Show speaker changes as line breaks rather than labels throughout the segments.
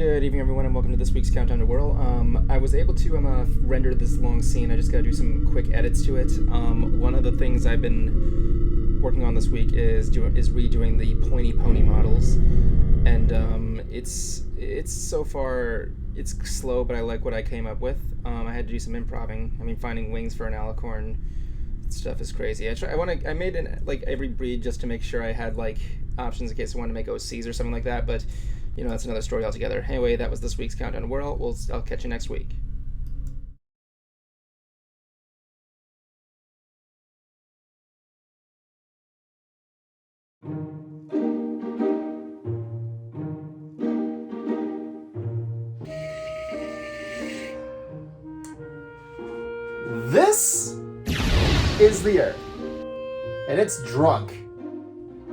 Good evening, everyone, and welcome to this week's Countdown to Whirl. I was able to render this long scene. I just got to do some quick edits to it. One of the things I've been working on this week is redoing the pointy pony models, and it's so far it's slow, but I like what I came up with. I had to do some improving. I mean, finding wings for an alicorn stuff is crazy. I made every breed just to make sure I had options in case I wanted to make OCs or something like that, but that's another story altogether. Anyway, that was this week's Countdown to Whirl. I'll catch you next week.
This is the Earth, and it's drunk.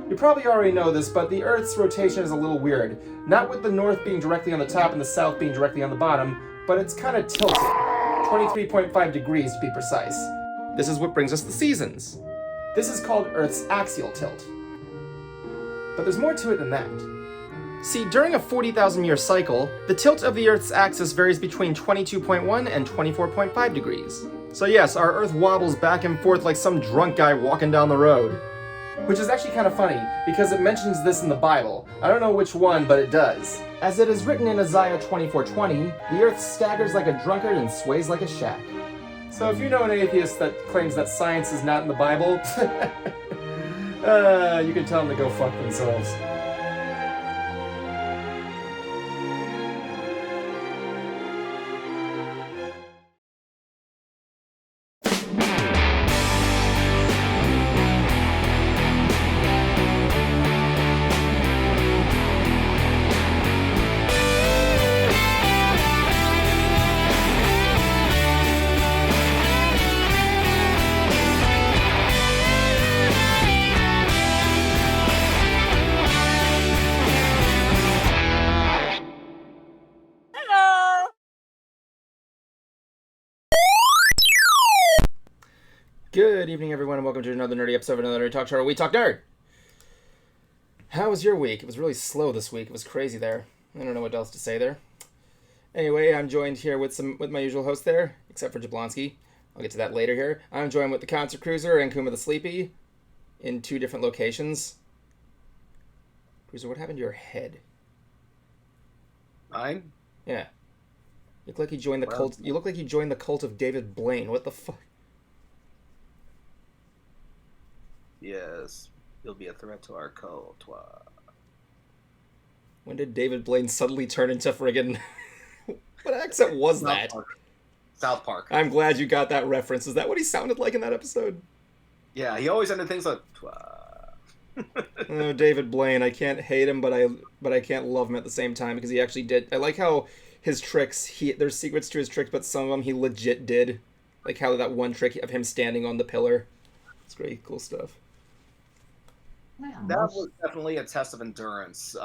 You probably already know this, but the Earth's rotation is a little weird. Not with the north being directly on the top and the south being directly on the bottom, but it's kind of tilted. 23.5 degrees to be precise. This is what brings us the seasons. This is called Earth's axial tilt. But there's more to it than that. See, during a 40,000-year cycle, the tilt of the Earth's axis varies between 22.1 and 24.5 degrees. So yes, our Earth wobbles back and forth like some drunk guy walking down the road. Which is actually kind of funny, because it mentions this in the Bible. I don't know which one, but it does. As it is written in Isaiah 24:20, the Earth staggers like a drunkard and sways like a shack. So if you know an atheist that claims that science is not in the Bible, you can tell them to go fuck themselves.
Good evening, everyone, and welcome to another nerdy episode of another Nerd Talk Show where we talk nerd. How was your week? It was really slow this week. It was crazy there. I don't know what else to say there. Anyway, I'm joined here with my usual host there, except for Jablonski. I'll get to that later here. I'm joined with the Concert Cruiser and Kuma the Sleepy in two different locations. Cruiser, what happened to your head?
Mine?
Yeah. You look like you joined the cult. You look like you joined the cult of David Blaine. What the fuck?
Yes, he'll be a threat to our cult.
When did David Blaine suddenly turn into friggin'... What accent was that?
South Park.
I'm glad you got that reference. Is that what he sounded like in that episode?
Yeah, he always ended things like...
Oh, David Blaine. I can't hate him, but I can't love him at the same time because he actually did... I like how his tricks, there's secrets to his tricks, but some of them he legit did. Like how that one trick of him standing on the pillar. It's pretty cool stuff.
That was definitely a test of endurance.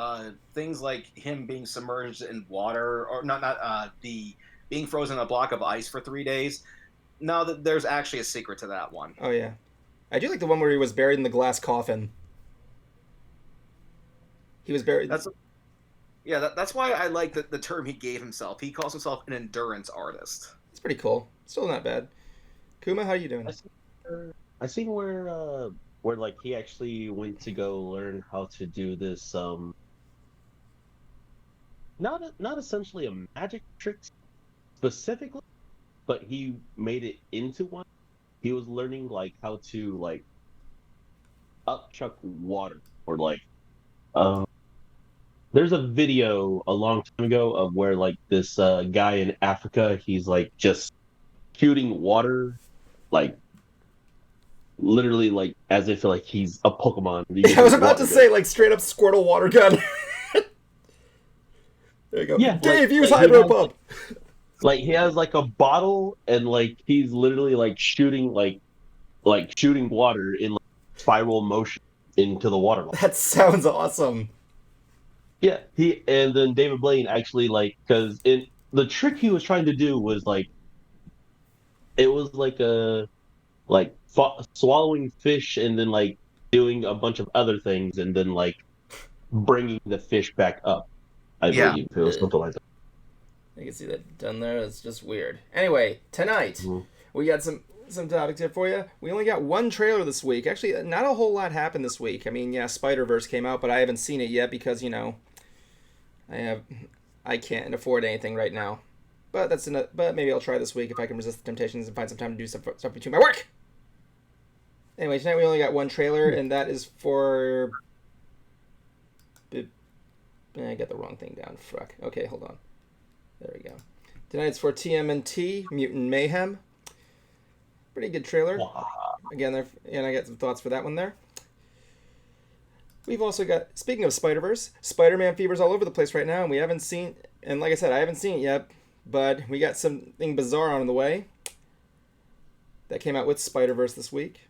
Things like him being submerged in water, or being frozen in a block of ice for 3 days. No, there's actually a secret to that one.
Oh yeah, I do like the one where he was buried in the glass coffin. He was buried.
That's why I like the term he gave himself. He calls himself an endurance artist.
It's pretty cool. Still not bad. Kuma, how you doing?
I seen where like he actually went to go learn how to do this not essentially a magic trick specifically, but he made it into one. He was learning like how to upchuck water or there's a video a long time ago of where this guy in Africa, he's just shooting water literally as if he's a Pokemon.
I was about to say straight up Squirtle water gun. There you go.
Yeah,
Dave, use Hydro Pump.
He has a bottle and he's literally shooting shooting water in spiral motion into the water.
That sounds awesome.
Yeah, and then David Blaine actually because the trick he was trying to do was it was swallowing fish and then doing a bunch of other things and then bringing the fish back up. I
Yeah.
believe it was something like that.
You can see that done there. It's just weird. Anyway, tonight we got some topics here for you. We only got one trailer this week. Actually, not a whole lot happened this week. I mean, yeah, Spider-Verse came out, but I haven't seen it yet because I can't afford anything right now. But but maybe I'll try this week if I can resist the temptations and find some time to do stuff between my work. Anyway, tonight we only got one trailer, and that is for. I got the wrong thing down. Fuck. Okay, hold on. There we go. Tonight's for TMNT, Mutant Mayhem. Pretty good trailer. Again, and I got some thoughts for that one there. We've also got, speaking of Spider-Verse, Spider-Man fever's all over the place right now, and we haven't seen, and like I said, I haven't seen it yet, but we got something bizarre on the way that came out with Spider-Verse this week.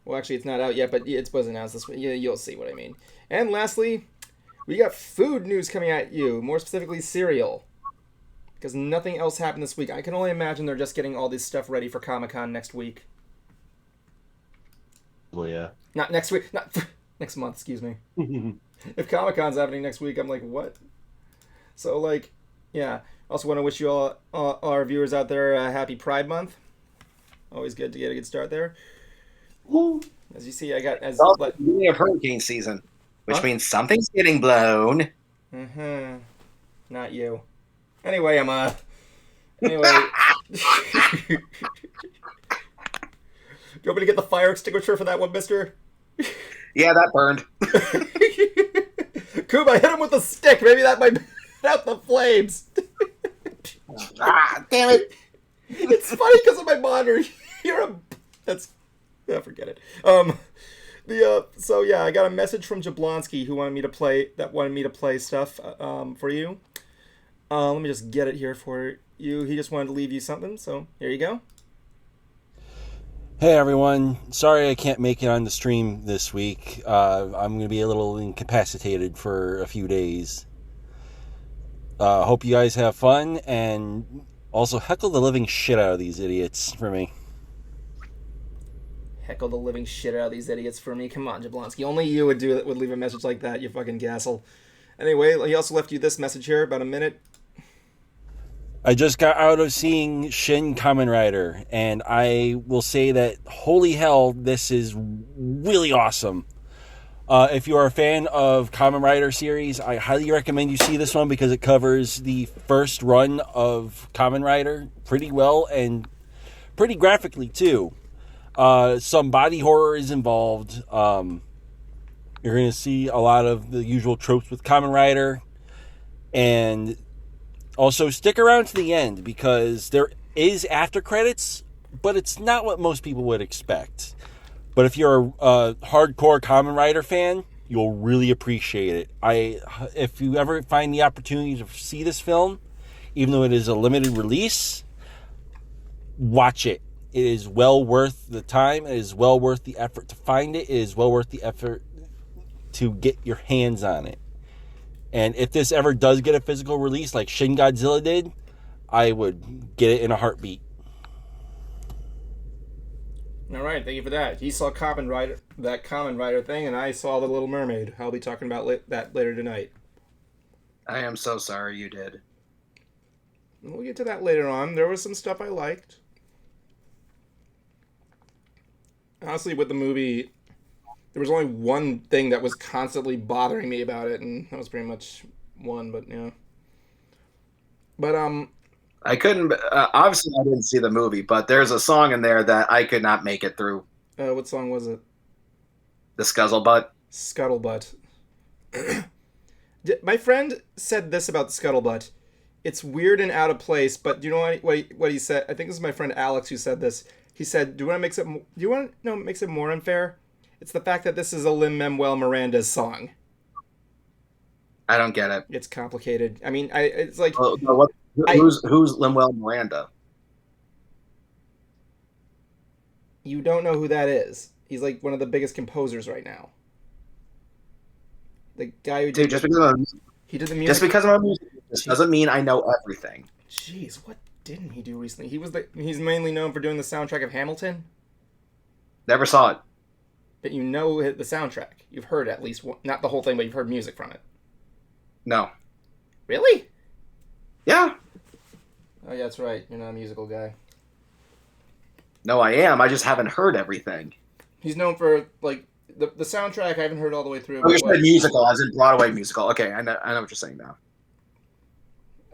Well, actually, it's not out yet, but it was announced this week. Yeah, you'll see what I mean. And lastly, we got food news coming at you, more specifically cereal. Because nothing else happened this week. I can only imagine they're just getting all this stuff ready for Comic-Con next week.
Well, yeah.
Not next week. Not next month, excuse me. If Comic-Con's happening next week, I'm like, what? So, like, yeah. Also want to wish you all our viewers out there a happy Pride Month. Always good to get a good start there. As you see, I got...
It's also the beginning of hurricane season, which means something's getting blown.
Mm-hmm. Not you. Anyway, Anyway. Do you want me to get the fire extinguisher for that one, mister?
Yeah, that burned.
Kuba, hit him with a stick. Maybe that might put out the flames.
Damn it.
It's funny because of my monitor. Forget it. So yeah, I got a message from Jablonski who wanted me to play stuff for you. Let me just get it here for you. He just wanted to leave you something, so here you go.
Hey everyone, sorry I can't make it on the stream this week. I'm going to be a little incapacitated for a few days. Hope you guys have fun, and also heckle the living shit out of these idiots for me.
Heckle the living shit out of these idiots for me? Come on, Jablonski. Only you would leave a message like that, you fucking gassel. Anyway, he also left you this message here, about a minute.
I just got out of seeing Shin Kamen Rider, and I will say that, holy hell, this is really awesome. If you are a fan of Kamen Rider series, I highly recommend you see this one because it covers the first run of Kamen Rider pretty well and pretty graphically, too. Some body horror is involved. You're going to see a lot of the usual tropes with Kamen Rider, and also, stick around to the end because there is after credits, but it's not what most people would expect. But if you're a hardcore Kamen Rider fan, you'll really appreciate it. If you ever find the opportunity to see this film, even though it is a limited release, watch it. It is well worth the time. It is well worth the effort to find it. It is well worth the effort to get your hands on it. And if this ever does get a physical release like Shin Godzilla did, I would get it in a heartbeat.
All right, thank you for that. He saw Kamen Rider thing, and I saw The Little Mermaid. I'll be talking about that later tonight.
I am so sorry you did.
We'll get to that later on. There was some stuff I liked. Honestly, with the movie, there was only one thing that was constantly bothering me about it, and that was pretty much one, but yeah. But,
I couldn't, obviously I didn't see the movie, but there's a song in there that I could not make it through.
What song was it?
The Scuzzlebutt.
Scuttlebutt. My friend said this about the Scuttlebutt. It's weird and out of place, but do you know what he said? I think this is my friend Alex who said this. He said, do you want to know what makes it more unfair? It's the fact that this is a Lin-Manuel Miranda's song.
I don't get it.
It's complicated. I mean, it's like...
Who's Lin-Manuel Miranda?
You don't know who that is. He's like one of the biggest composers right now. The guy who did...
Dude, he did the music. Just because I'm a musician doesn't mean I know everything.
Jeez, what didn't he do recently? He's mainly known for doing the soundtrack of Hamilton.
Never saw it.
But you know the soundtrack. You've heard at least one, not the whole thing, but you've heard music from it.
No.
Really?
Yeah.
Oh, yeah, that's right. You're not a musical guy.
No, I am. I just haven't heard everything.
He's known for, like, the soundtrack I haven't heard all the way through.
Oh, you said musical, as in Broadway musical. Okay, I know what you're saying now.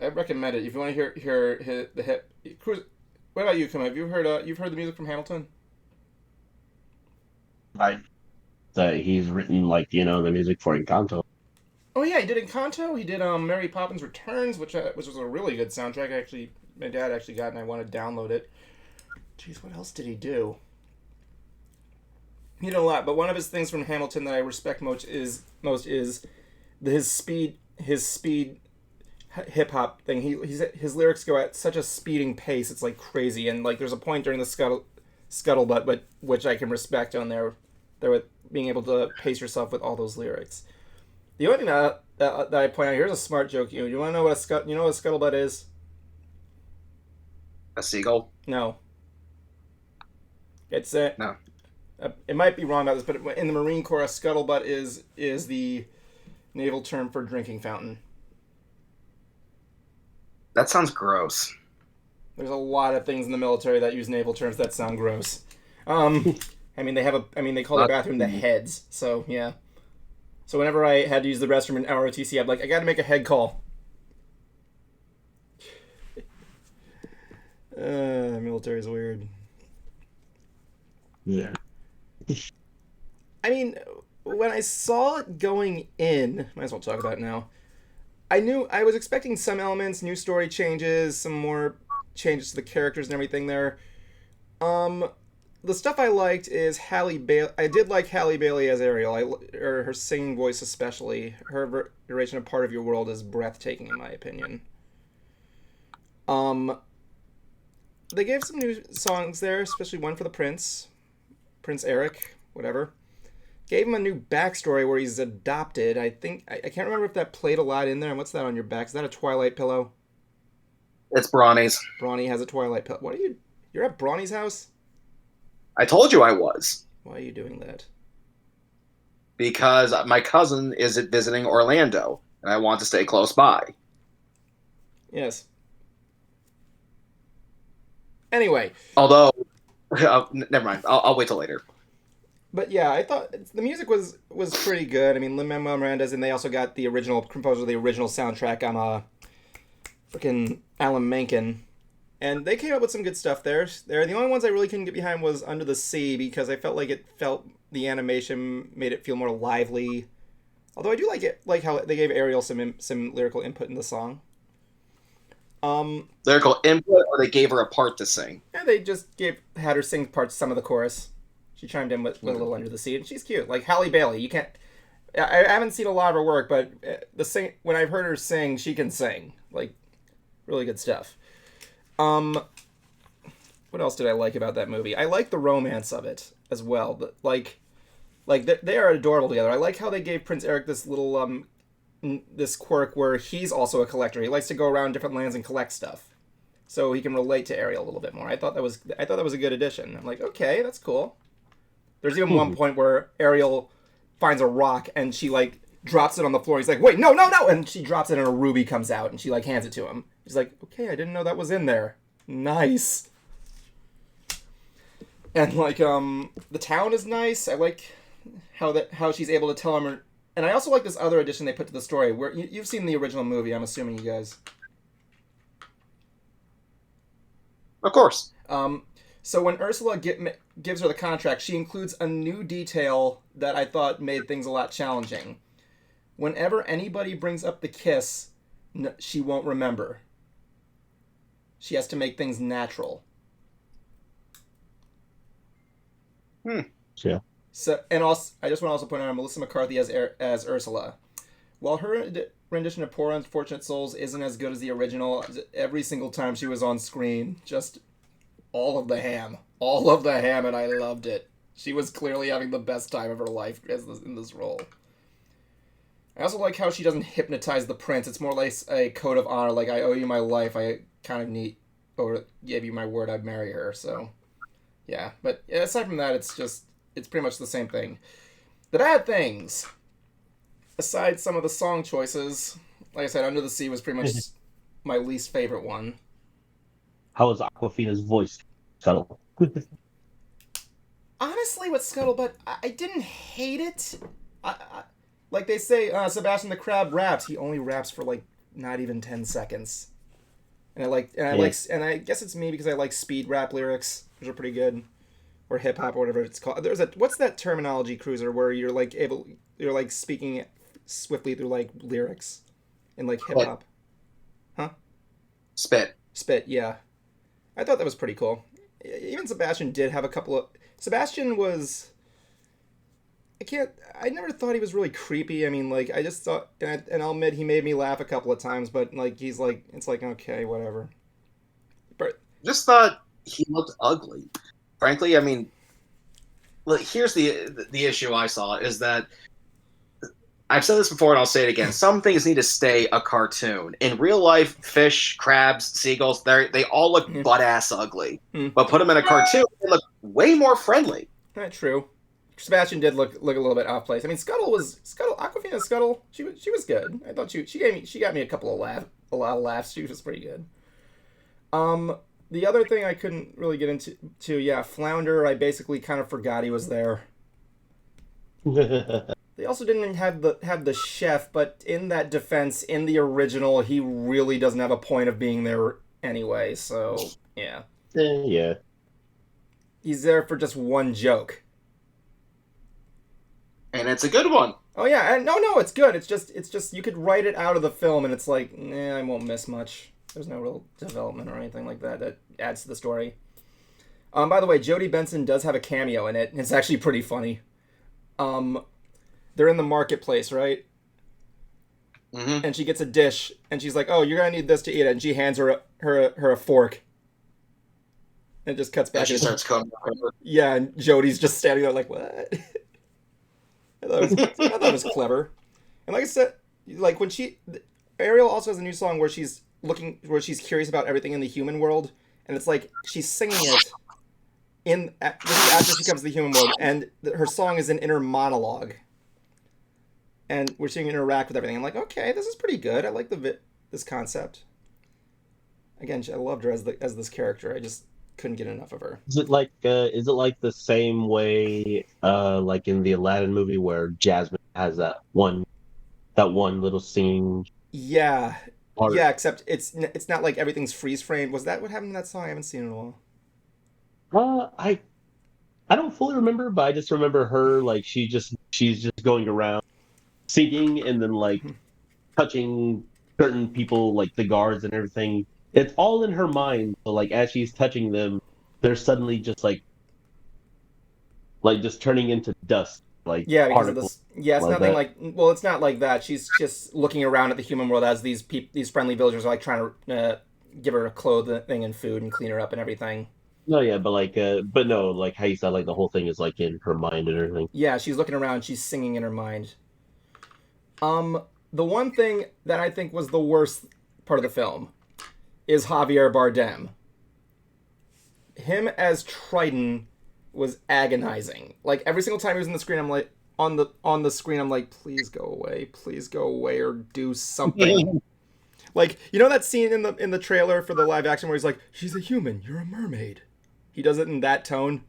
I recommend it if you want to hear the hip. What about you, Kim? Have you heard you've heard the music from Hamilton?
Right. That he's written like the music for Encanto.
Oh yeah, he did Encanto. He did Mary Poppins Returns, which was a really good soundtrack. My dad actually got it and I want to download it. Jeez, what else did he do? He did a lot, but one of his things from Hamilton that I respect most is his speed hip hop thing. His lyrics go at such a speeding pace, it's like crazy. And like there's a point during the scuttlebutt, but which I can respect on there with being able to pace yourself with all those lyrics. The only thing that I point out, here's a smart joke. You want to know what a scuttlebutt is?
A seagull?
No. It's
no.
It might be wrong about this, but in the Marine Corps, a scuttlebutt is the naval term for drinking fountain.
That sounds gross.
There's a lot of things in the military that use naval terms that sound gross. I mean, they call their bathroom the heads. So yeah. So whenever I had to use the restroom in ROTC, I'm like, I got to make a head call. Military's weird.
Yeah.
I mean, when I saw it going in, might as well talk about it now. I was expecting some elements, new story changes, some more changes to the characters and everything there. The stuff I liked is Halle Bailey. I did like Halle Bailey as Ariel. Or her singing voice especially. Her iteration of Part of Your World is breathtaking in my opinion. They gave some new songs there, especially one for the Prince Eric, whatever. Gave him a new backstory where he's adopted. I think I can't remember if that played a lot in there. And what's that on your back? Is that a Twilight pillow?
It's Brony's.
Brony has a Twilight pillow. What are you? You're at Brony's house?
I told you I was.
Why are you doing that?
Because my cousin is visiting Orlando, and I want to stay close by.
Yes. Anyway.
Although, never mind. I'll wait till later.
But yeah, I thought the music was pretty good. I mean, Lin-Manuel Miranda's, and they also got the original composer of the original soundtrack on freaking Alan Menken. And they came up with some good stuff there. The only ones I really couldn't get behind was Under the Sea, because I felt like the animation made it feel more lively. Although I do like how they gave Ariel some lyrical input in the song.
Lyrical input, or they gave her a part to sing?
Yeah, they just had her sing some of the chorus. She chimed in with a little Under the Sea, and she's cute. Like Halle Bailey, you can't. I haven't seen a lot of her work, but when I've heard her sing, she can sing. Like, really good stuff. What else did I like about that movie? I like the romance of it as well. Like they are adorable together. I like how they gave Prince Eric this little this quirk where he's also a collector. He likes to go around different lands and collect stuff, so he can relate to Ariel a little bit more. I thought that was a good addition. I'm like, okay, that's cool. There's even one point where Ariel finds a rock and she like drops it on the floor. He's like, wait, no, and she drops it and a ruby comes out and she like hands it to him. He's like, okay, I didn't know that was in there. Nice. And like the town is nice. I like how she's able to tell him. And I also like this other addition they put to the story where you've seen the original movie. I'm assuming you guys.
Of course.
So when Ursula gives her the contract, she includes a new detail that I thought made things a lot challenging. Whenever anybody brings up the kiss, she won't remember. She has to make things natural.
Yeah.
So, and also, I just want to also point out Melissa McCarthy as Ursula. While her rendition of Poor Unfortunate Souls isn't as good as the original, every single time she was on screen, just all of the ham, and I loved it. She was clearly having the best time of her life in this role. I also like how she doesn't hypnotize the prince. It's more like a code of honor, like, I owe you my life, I kind of gave you my word I'd marry her, so, yeah. But aside from that, it's pretty much the same thing. The bad things, aside some of the song choices, Like I said, Under the Sea was pretty much my least favorite one.
How was Aquafina's voice? Subtle.
Honestly, with Scuttlebutt, I didn't hate it. Like they say, Sebastian the Crab raps. He only raps for like not even 10 seconds. And I guess it's me because I like speed rap lyrics, which are pretty good, or hip hop or whatever it's called. What's that terminology, Cruiser, where you're like speaking swiftly through like lyrics in like hip hop, huh?
Spit.
Yeah. I thought that was pretty cool. Even Sebastian did have a couple of. Sebastian was. I never thought he was really creepy. I mean, like, I just thought, and I'll admit he made me laugh a couple of times, but, like, he's like, it's like, okay, whatever. But
just thought he looked ugly. Frankly, I mean, look, here's the issue I saw is that, I've said this before and I'll say it again, some things need to stay a cartoon. In real life, fish, crabs, seagulls, they all look butt-ass ugly. But put them in a cartoon, they look way more friendly.
Not true. Sebastian did look a little bit off place. I mean, Aquafina's Scuttle. She was good. I thought she got me a lot of laughs. She was pretty good. The other thing I couldn't really get into, Flounder. I basically kind of forgot he was there. They also didn't have the chef, but in that defense, in the original, he really doesn't have a point of being there anyway. So yeah.
Yeah.
He's there for just one joke.
And it's a good one.
Oh yeah, and no, it's good. It's just you could write it out of the film, and it's like, I won't miss much. There's no real development or anything like that adds to the story. By the way, Jodie Benson does have a cameo in it, and it's actually pretty funny. They're in the marketplace, right?
Mm-hmm.
And she gets a dish, and she's like, "Oh, you're gonna need this to eat it," and she hands her a fork. And it just cuts back.
And she starts coming.
Yeah, and Jodie's just standing there like, "What?" I thought it was clever. And like I said, like when Ariel also has a new song where she's curious about everything in the human world, and it's like she's singing it after she comes to the human world, and her song is an inner monologue. And we're seeing her interact with everything. I'm like, okay, this is pretty good. I like this concept. Again, I loved her as this character. I just couldn't get enough of her.
Is it like the same way like in the Aladdin movie where Jasmine has that one little scene?
Yeah. Yeah, except it's not like everything's freeze framed. Was that what happened in that song? I haven't seen it in a while.
I don't fully remember, but I just remember her like she's just going around singing and then like touching certain people, like the guards and everything. It's all in her mind. So like as she's touching them, they're suddenly just like just turning into dust. Like
yeah, because
particles.
of this. Yeah, it's
like
nothing
that.
like. Well, it's not like that. She's just looking around at the human world as these friendly villagers are like trying to give her clothing and food and clean her up and everything.
No, yeah, but no, like how you said, like the whole thing is like in her mind and everything.
Yeah, she's looking around. She's singing in her mind. The one thing that I think was the worst part of the film is Javier Bardem. Him as Triton was agonizing. Like every single time he was in the screen, I'm like on the screen, I'm like, please go away, or do something. Like, you know that scene in the trailer for the live action where he's like, she's a human, you're a mermaid. He does it in that tone.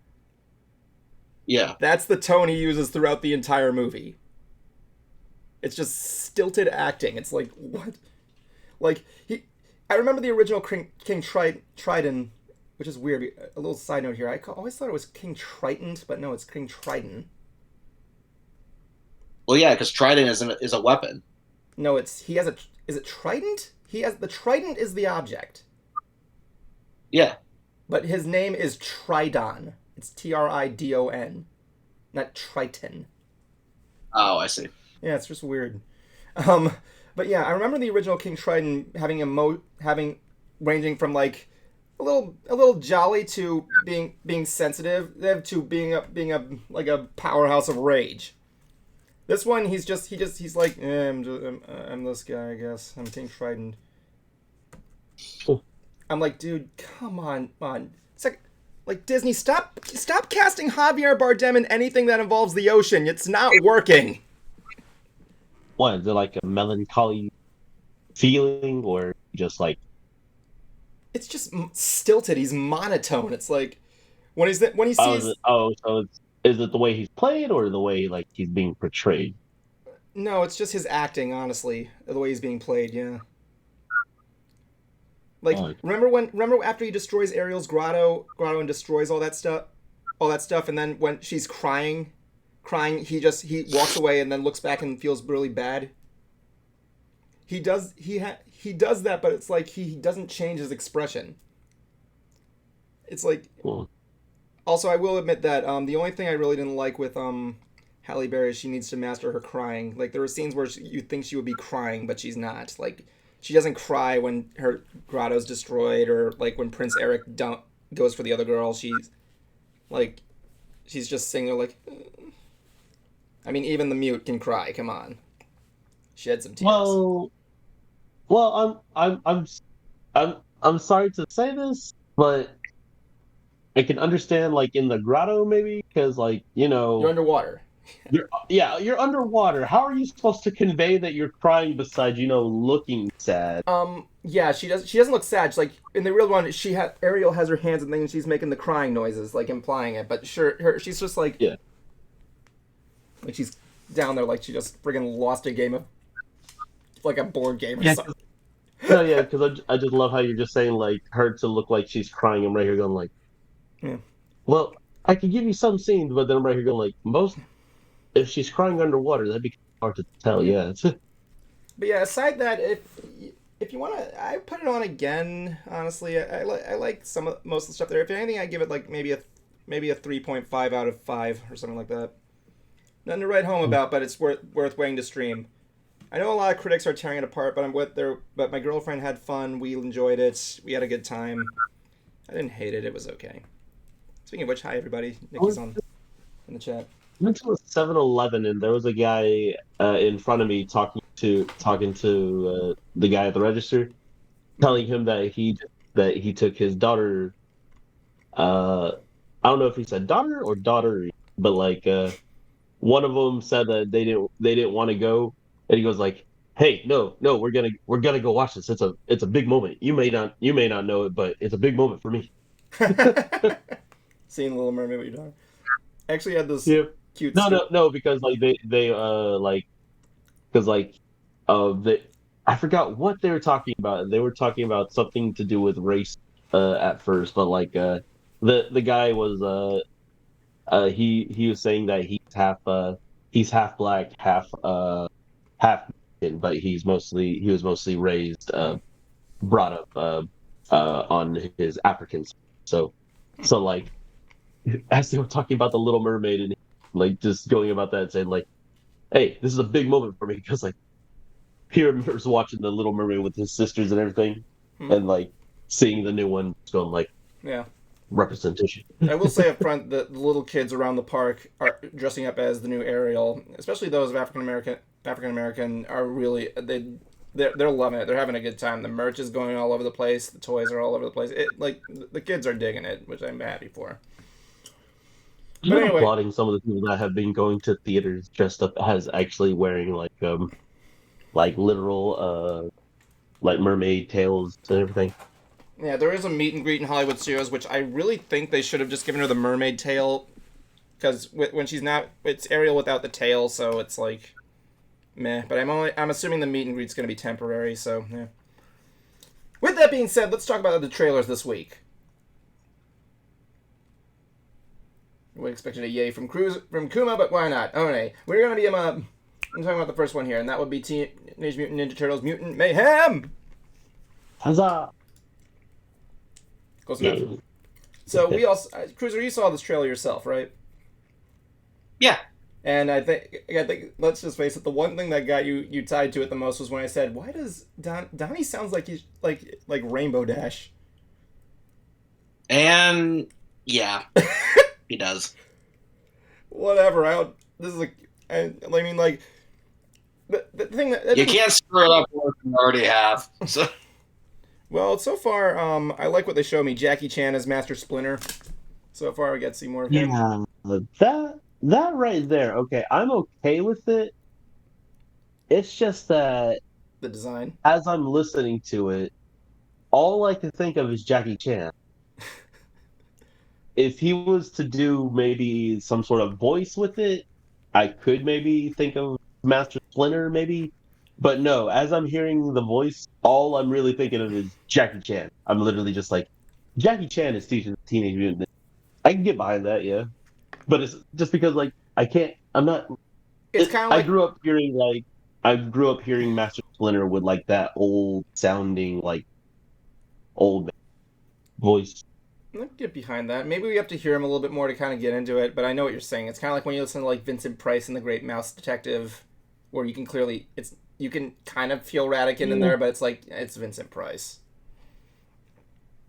Yeah.
That's the tone he uses throughout the entire movie. It's just stilted acting. It's like, what? Like, I remember the original King Triton, which is weird. A little side note here. I always thought it was King Triton, but no, it's King Triton.
Well, yeah, because Trident is a weapon.
No, is it Trident? The Trident is the object.
Yeah.
But his name is Tridon. It's Tridon, not Triton.
Oh, I see.
Yeah, it's just weird. But yeah, I remember the original King Triton having ranging from like a little jolly to being sensitive to being a powerhouse of rage. This one, he's like, I'm this guy, I guess. I'm King Triton.
Oh.
I'm like, dude, come on. It's like Disney, stop casting Javier Bardem in anything that involves the ocean. It's not working.
What is it, like a melancholy feeling, or just like
It's just stilted. He's monotone. It's like when he sees.
is it the way he's played or the way like he's being portrayed?
No, it's just his acting. Honestly, the way he's being played. Yeah. Like remember after he destroys Ariel's grotto and destroys all that stuff, and then when she's crying, he walks away and then looks back and feels really bad. He does that, but it's like he doesn't change his expression. It's like.
Cool.
Also, I will admit that the only thing I really didn't like with Halle Berry is she needs to master her crying. Like there were scenes where you think she would be crying, but she's not. Like she doesn't cry when her grotto's destroyed, or like when Prince Eric goes for the other girl. She's just sitting there like. I mean, even the mute can cry. Come on, shed some tears.
Well, I'm sorry to say this, but I can understand, like, in the grotto, maybe, because, like,
you're underwater.
You're underwater. How are you supposed to convey that you're crying besides, looking sad?
Yeah, she doesn't look sad. She's like, in the real one, Ariel has her hands and things, and she's making the crying noises, like, implying it. But she's just like,
yeah,
like she's down there, like she just friggin' lost a game of, like a board game or something.
No, yeah, because I just love how you're just saying, like, her to look like she's crying. I'm right here going, like,
yeah. Well,
I could give you some scenes, but then I'm right here going, like, if she's crying underwater, that'd be hard to tell, yeah.
But yeah, aside that, if you want to, I put it on again, honestly. I like most of the stuff there. If anything, I give it, like, maybe a 3.5 out of 5 or something like that. Nothing to write home about, but it's worth waiting to stream. I know a lot of critics are tearing it apart, but my girlfriend had fun. We enjoyed it. We had a good time. I didn't hate it. It was okay. Speaking of which, hi everybody. Nikki's in the chat.
I went to a 7-Eleven and there was a guy in front of me talking to the guy at the register, telling him that he took his daughter. I don't know if he said daughter or daughter, but like one of them said that they didn't want to go, and he goes like, "Hey, no, we're gonna go watch this. It's a big moment. You may not know it, but it's a big moment for me."
Seeing Little Mermaid with your daughter. I actually had this cute.
No, because like they I forgot what they were talking about. They were talking about something to do with race at first, but like the guy was he was saying that he's half black, half Mexican, but he was mostly raised brought up on his African side. So like as they were talking about the Little Mermaid and like just going about that and saying like, hey, this is a big moment for me because like he remembers watching the Little Mermaid with his sisters and everything, and like seeing the new one going like,
yeah,
representation.
I will say up front that the little kids around the park are dressing up as the new Ariel, especially those of African American are really they're loving it. They're having a good time. The merch is going all over the place. The toys are all over the place. Like the kids are digging it, which I'm happy for.
But anyway, applauding some of the people that have been going to theaters dressed up as actually wearing like literal like mermaid tails and everything.
Yeah, there is a meet and greet in Hollywood Studios, which I really think they should have just given her the mermaid tail, because when she's not, it's Ariel without the tail, so it's like meh. But I'm assuming the meet and greet's going to be temporary, so yeah. With that being said, let's talk about the trailers this week. We expected a yay from Kuma, but why not? Okay, we're going to be I'm talking about the first one here, and that would be Teenage Mutant Ninja Turtles Mutant Mayhem!
Huzzah!
Close enough. So we also, Cruiser, you saw this trailer yourself, right?
Yeah.
And I think let's just face it, the one thing that got you tied to it the most was when I said, "Why does Donnie sounds like he's like Rainbow Dash?"
And yeah, he does.
Whatever. I mean, like the thing that
you can't screw it up more than you already have. So.
Well, so far, I like what they show me. Jackie Chan as Master Splinter. So far, I get to see more of him.
Yeah, that right there. Okay, I'm okay with it. It's just that
The design.
as I'm listening to it, all I can think of is Jackie Chan. If he was to do maybe some sort of voice with it, I could maybe think of Master Splinter, maybe. But no, as I'm hearing the voice, all I'm really thinking of is Jackie Chan. I'm literally just like, Jackie Chan is teaching Teenage Mutant Ninja. I can get behind that, yeah. But it's just because, like, I can't, I'm not.
It's kind of like
I grew up hearing Master Splinter with, like, that old sounding, like, old voice.
Let's get behind that. Maybe we have to hear him a little bit more to kind of get into it, but I know what you're saying. It's kind of like when you listen to like Vincent Price in The Great Mouse Detective, where you can clearly you can kind of feel Radican in there, but it's like it's Vincent Price.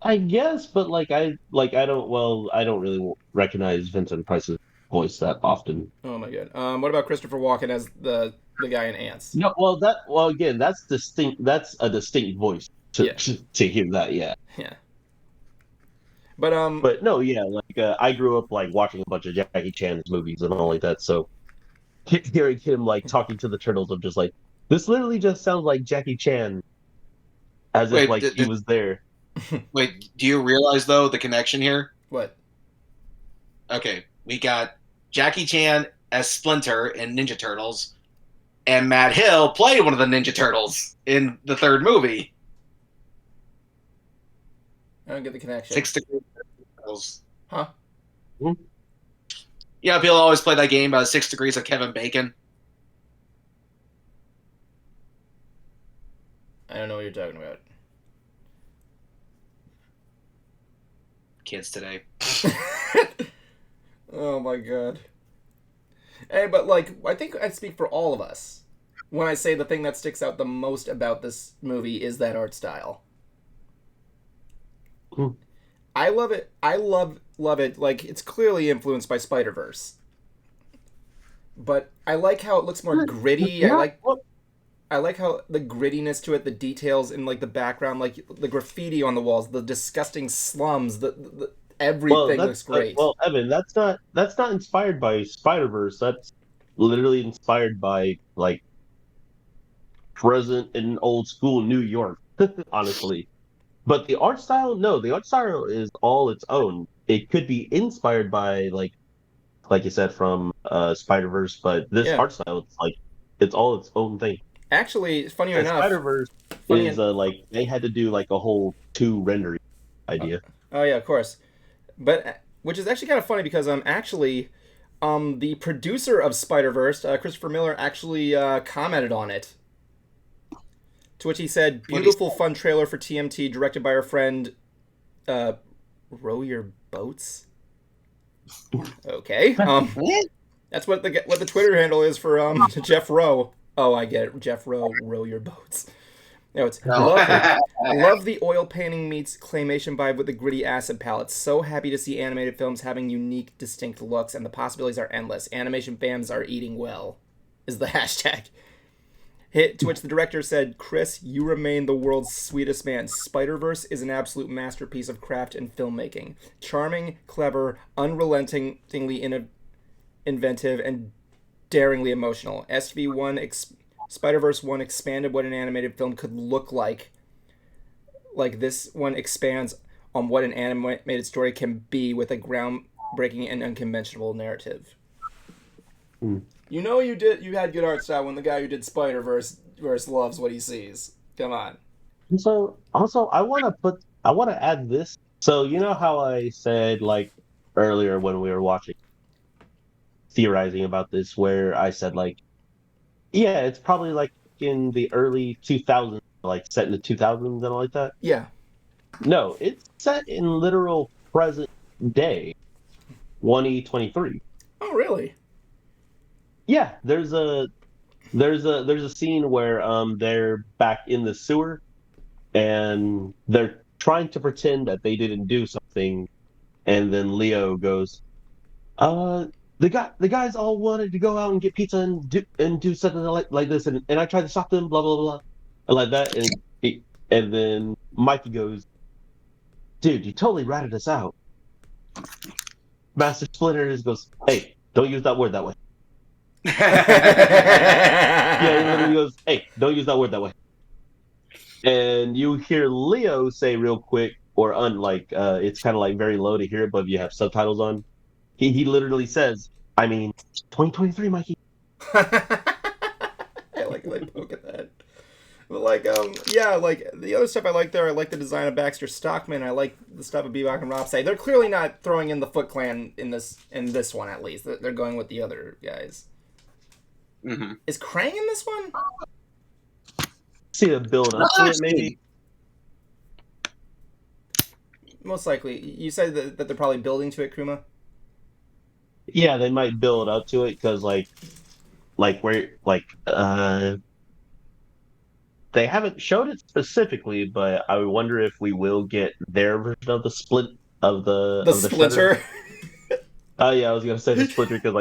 I guess, but I don't really recognize Vincent Price's voice that often.
Oh my god. What about Christopher Walken as the guy in Ants?
No, again, that's distinct. That's a distinct voice to hear that. Yeah.
Yeah. But
But no, yeah, I grew up like watching a bunch of Jackie Chan's movies and all like that. So hearing him like talking to the turtles, I'm just like, this literally just sounds like Jackie Chan, as if like he was there.
Wait, do you realize though the connection here?
What?
Okay, we got Jackie Chan as Splinter in Ninja Turtles, and Matt Hill played one of the Ninja Turtles in the third movie.
I don't get the connection.
6 Degrees of Turtles.
Huh?
Mm-hmm.
Yeah, people always play that game, 6 Degrees of Kevin Bacon.
I don't know what you're talking about.
Kids today.
Oh my god. Hey, but like, I think I speak for all of us when I say the thing that sticks out the most about this movie is that art style. I love it. I love it. Like, it's clearly influenced by Spider-Verse. But I like how it looks more gritty. I like how the grittiness to it, the details in like the background, like the graffiti on the walls, the disgusting slums, the everything looks great.
Evan, that's not inspired by Spider-Verse. That's literally inspired by like present and old school New York, honestly. But the art style, no, the art style is all its own. It could be inspired by like you said from Spider-Verse, but this art style, it's all its own thing.
Actually, funny enough,
Spider-Verse is like they had to do like a whole 2 rendering idea.
Oh yeah, of course. But which is actually kind of funny because the producer of Spider-Verse, Christopher Miller, actually commented on it. To which he said, "Beautiful, fun trailer for TMT, directed by our friend, Row Your Boats." Okay. That's what the Twitter handle is for Jeff Rowe. Oh, I get it. Jeff Rowe, Row Your Boats. No, it's love the oil painting meets claymation vibe with the gritty acid palettes. So happy to see animated films having unique, distinct looks, and the possibilities are endless. Animation fans are eating well, is the hashtag. To which the director said, "Chris, you remain the world's sweetest man. Spider-Verse is an absolute masterpiece of craft and filmmaking. Charming, clever, unrelentingly inventive, and daringly emotional. Spider-Verse 1 expanded what an animated film could look like. Like this one expands on what an animated story can be with a groundbreaking and unconventional narrative." You know you had good art style when the guy who did Spider-Verse loves what he sees. Come on.
So also I want to add this. So you know how I said like earlier when we were watching theorizing about this where I said like yeah, it's probably like in the early 2000s, like set in the 2000s and all like that.
Yeah.
No, it's set in literal present day, 2023.
Oh, really?
Yeah, there's a scene where they're back in the sewer and they're trying to pretend that they didn't do something, and then Leo goes, the guys all wanted to go out and get pizza and do something like this, and I tried to stop them, blah blah blah, and like that, and then Mikey goes, "Dude, you totally ratted us out." Master Splinter just goes, "Hey, don't use that word that way." Yeah, he literally goes, "Hey, don't use that word that way." And you hear Leo say real quick, or unlike, it's kind of like very low to hear, but if you have subtitles on, he literally says, I mean, 2023, Mikey.
I like they poke at that. But like, yeah, like the other stuff I like there, I like the design of Baxter Stockman. I like the stuff of Bebop and Rocksteady. They're clearly not throwing in the Foot Clan in this one at least. They're going with the other guys.
Mm-hmm.
Is Krang in this one?
See a build up to it, maybe.
Most likely. You said that they're probably building to it, Kuma.
Yeah, they might build up to it because, they haven't showed it specifically, but I wonder if we will get their version of the split of the
Splinter.
Oh yeah, I was gonna say the Splinter because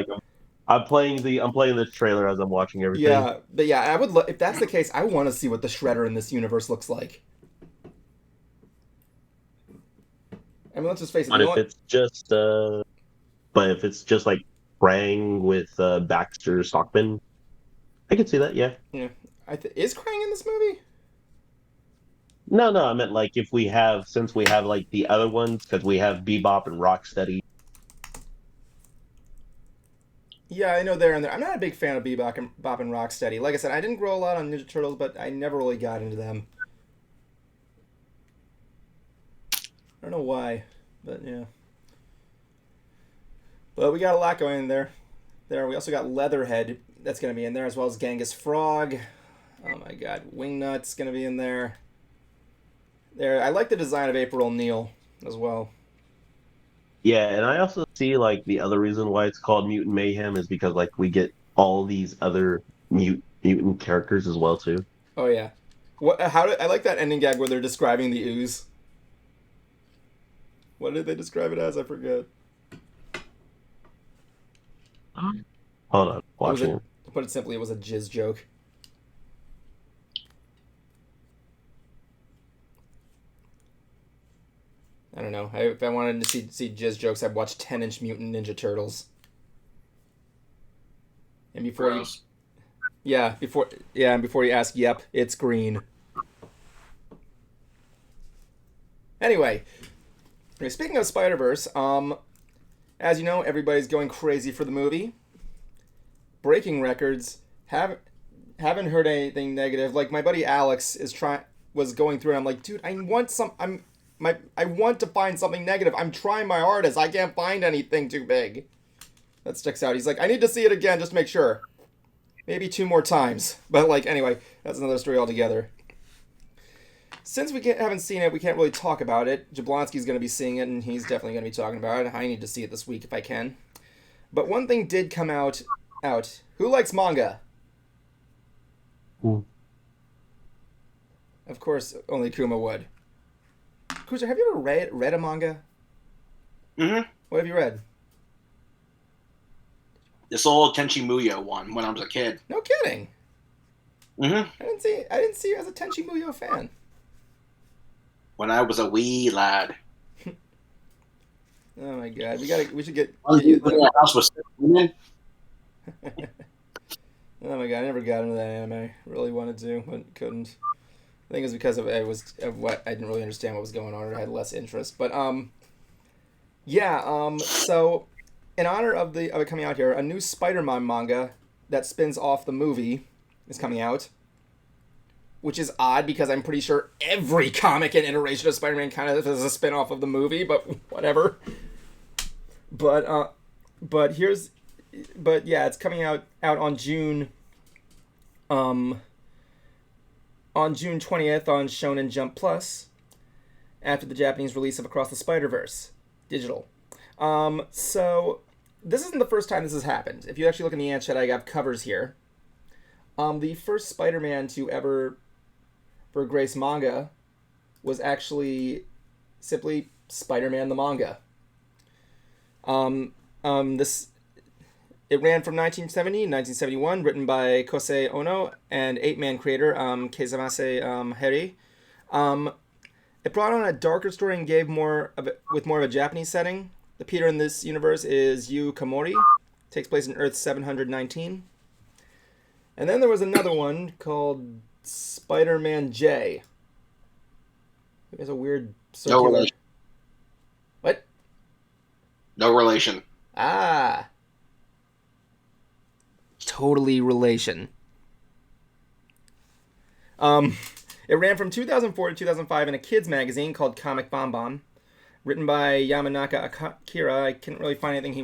I'm playing the trailer as I'm watching everything.
Yeah, but yeah, I would. If that's the case, I want to see what the Shredder in this universe looks like. I mean, let's just face it.
But if it's just like Krang with Baxter Stockman, I could see that. Yeah.
Yeah. Is Krang in this movie?
No, I meant like since we have like the other ones because we have Bebop and Rocksteady.
Yeah, I know they're in there. I'm not a big fan of Bebop and Rocksteady. Like I said, I didn't grow a lot on Ninja Turtles, but I never really got into them. I don't know why, but yeah. But we got a lot going in there. We also got Leatherhead that's going to be in there, as well as Genghis Frog. Oh my god, Wingnut's going to be in there. I like the design of April O'Neil as well.
Yeah, and I also see like the other reason why it's called Mutant Mayhem is because like we get all these other mutant characters as well too.
Oh yeah, I like that ending gag where they're describing the ooze. What did they describe it as? I forget.
Hold on, watching it.
To put it simply, it was a jizz joke. I don't know. If I wanted to see jizz jokes, I'd watch 10-inch Mutant Ninja Turtles. And before you ask, yep, it's green. Anyway, speaking of Spider-Verse, as you know, everybody's going crazy for the movie. Breaking records. Haven't heard anything negative. Like my buddy Alex was going through, and I'm like, dude, I want to find something negative. I'm trying my hardest. I can't find anything too big. That sticks out. He's like, I need to see it again just to make sure. Maybe 2 more times. But like, anyway, that's another story altogether. Since we haven't seen it, we can't really talk about it. Jablonski's going to be seeing it, and he's definitely going to be talking about it. I need to see it this week if I can. But one thing did come out. Who likes manga?
Ooh.
Of course, only Kuma would. Kuzer, have you ever read a manga?
Mm-hmm.
What have you read?
This old Tenchi Muyo one when I was a kid.
No kidding.
Mm-hmm.
I didn't see you as a Tenchi Muyo fan.
When I was a wee lad.
Oh my god, we should get.
The house was women.
Oh my god, I never got into that anime. I really wanted to, but couldn't. I think it was because of what I didn't really understand what was going on, or I had less interest. But so in honor of it coming out here, a new Spider-Man manga that spins off the movie is coming out, which is odd because I'm pretty sure every comic and iteration of Spider-Man kind of is a spin-off of the movie, but whatever. But it's coming out on June. On June 20th on Shonen Jump Plus, after the Japanese release of Across the Spider-Verse digital. So this isn't the first time this has happened. If you actually look in the Ant Shed, I got covers here. The first Spider-Man to ever grace manga was actually simply Spider-Man the manga. It ran from 1970 to 1971, written by Kosei Ono and 8-man creator Kezamase Heri. It brought on a darker story and gave more of a Japanese setting. The Peter in this universe is Yu Kamori. Takes place in Earth 719. And then there was another one called Spider-Man J. There's a weird
No
circular.
relation.
What?
No relation.
Ah. Totally relation. It ran from 2004 to 2005 in a kids magazine called Comic Bonbon, written by Yamanaka Akira. I couldn't really find anything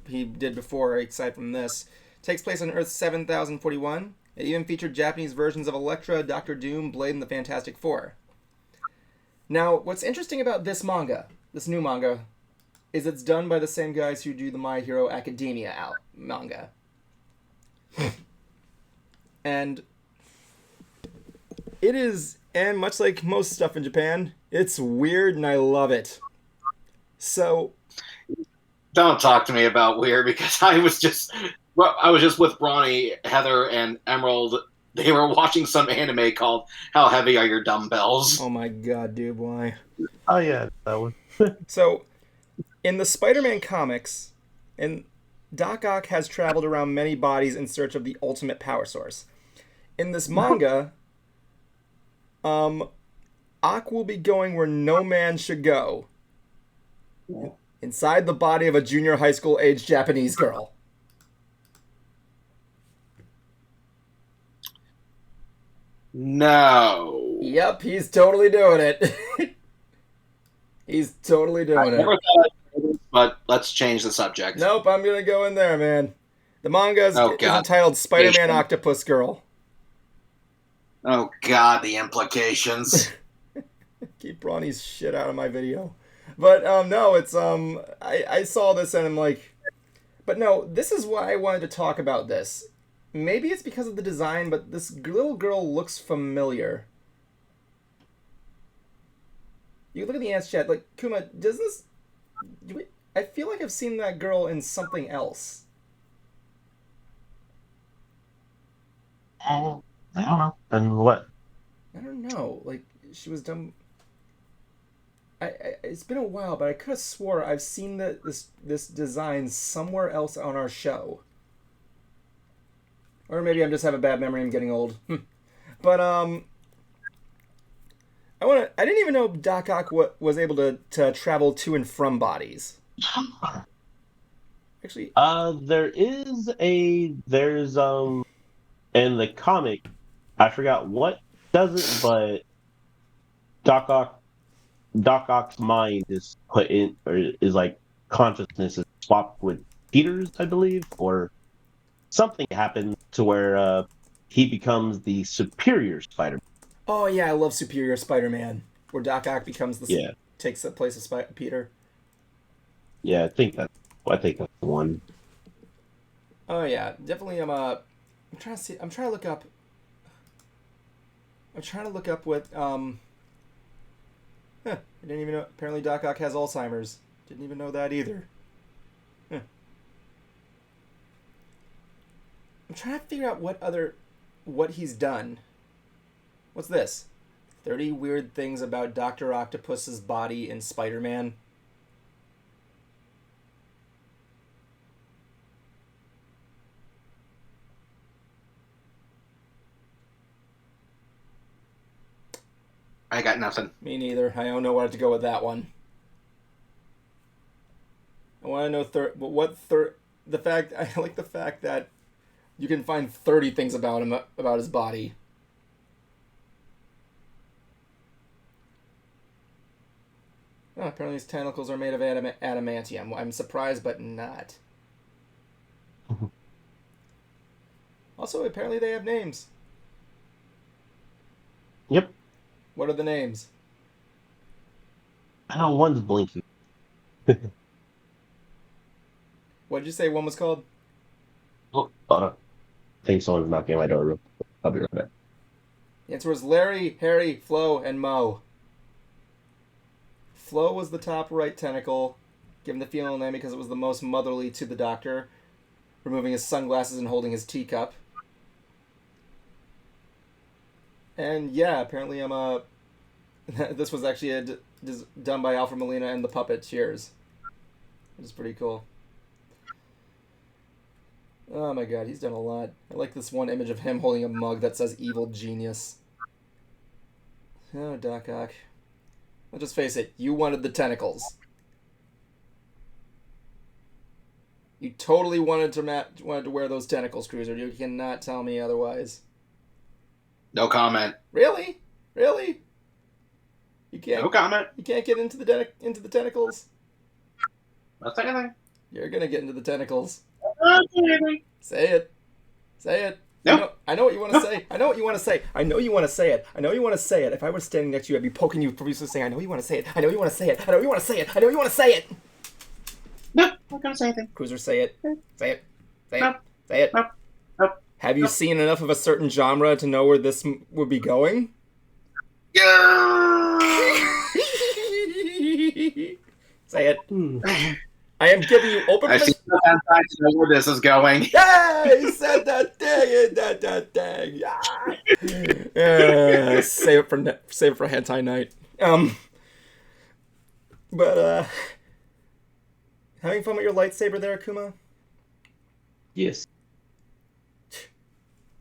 he did before aside from this. Takes place on Earth 7041. It even featured Japanese versions of Elektra, Doctor Doom, Blade, and the Fantastic Four. Now, what's interesting about this new manga, is it's done by the same guys who do the My Hero Academia manga. And it is, and much like most stuff in Japan, it's weird and I love it. So,
Don't talk to me about weird, because I was just with Brony, Heather, and Emerald. They were watching some anime called "How Heavy Are Your Dumbbells?"
oh my god, dude, why?
Oh yeah, that one.
So, in the Spider-Man comics, Doc Ock has traveled around many bodies in search of the ultimate power source. In this manga, Ock will be going where no man should go. Inside the body of a junior high school age Japanese girl.
No.
Yep, he's totally doing it. He's totally doing it.
Never thought I'd do this, but let's change the subject.
Nope, I'm gonna go in there, man. The manga is entitled Spider-Man Octopus Girl.
Oh god, the implications.
Keep Brony's shit out of my video. But no, it's I saw this and I'm like, but no, this is why I wanted to talk about this. Maybe it's because of the design, but this little girl looks familiar. You look at the ants chat, like, Kuma, I feel like I've seen that girl in something else.
I don't know. And what?
I don't know. Like, she was done. It's been a while, but I could have swore I've seen this design somewhere else on our show. Or maybe I'm just have a bad memory. I'm getting old. But I didn't even know Doc Ock was able to travel to and from bodies. Actually,
there's in the comic, I forgot what doesn't, but Doc Ock's mind is put in, or is like consciousness is swapped with Peter's, I believe, or something happened to where he becomes the superior Spider-Man.
oh yeah, I love Superior Spider-Man, where Doc Ock becomes takes the place of Peter.
Yeah, I think that's the one.
Oh yeah, definitely. I'm trying to see. I'm trying to look up what. I didn't even know. Apparently, Doc Ock has Alzheimer's. Didn't even know that either. I'm trying to figure out what he's done. What's this? 30 weird things about Dr. Octopus's body in Spider-Man.
I got nothing.
Me neither. I don't know where to go with that one. I want to know I like the fact that you can find 30 things about him, about his body. Oh, apparently his tentacles are made of adamantium. I'm surprised, but not. Also, apparently they have names.
Yep.
What are the names?
I know one's blinking.
What did you say one was called?
Oh, I think someone's knocking at my door. Real quick. I'll be right back.
The answer was Larry, Harry, Flo, and Mo. Flo was the top right tentacle, given the female name because it was the most motherly to the Doctor, removing his sunglasses and holding his teacup. And yeah, apparently this was actually done by Alfred Molina and the puppet Cheers. Which is pretty cool. Oh my god, he's done a lot. I like this one image of him holding a mug that says Evil Genius. Oh, Doc Ock. Let's just face it. You wanted the tentacles. You totally wanted to wear those tentacles, Cruiser. You cannot tell me otherwise.
No comment.
Really? Really? You can't.
No comment.
You can't get into the tentacles.
Not saying anything.
You're gonna get into the tentacles.
Not saying anything.
Say it. Say it.
No.
I know what you want to say. I know what you want to say. I know you want to say it. I know you want to say it. If I were standing next to you, I'd be poking you profusely saying, I know you want to say it. I know you want to say it. I know you want to say it. I know you want to say it.
No, I'm not gonna say anything.
Cruiser, say it. Say it. Say
No.
it. Say it.
No. No.
Have you seen enough of a certain genre to know where this would be going?
Yeah.
Say it. I am giving you open
I see no outside to know where this is going.
Yeah, he said that thing. That thing. Yeah. Save it for hentai night. But having fun with your lightsaber there, Akuma?
Yes.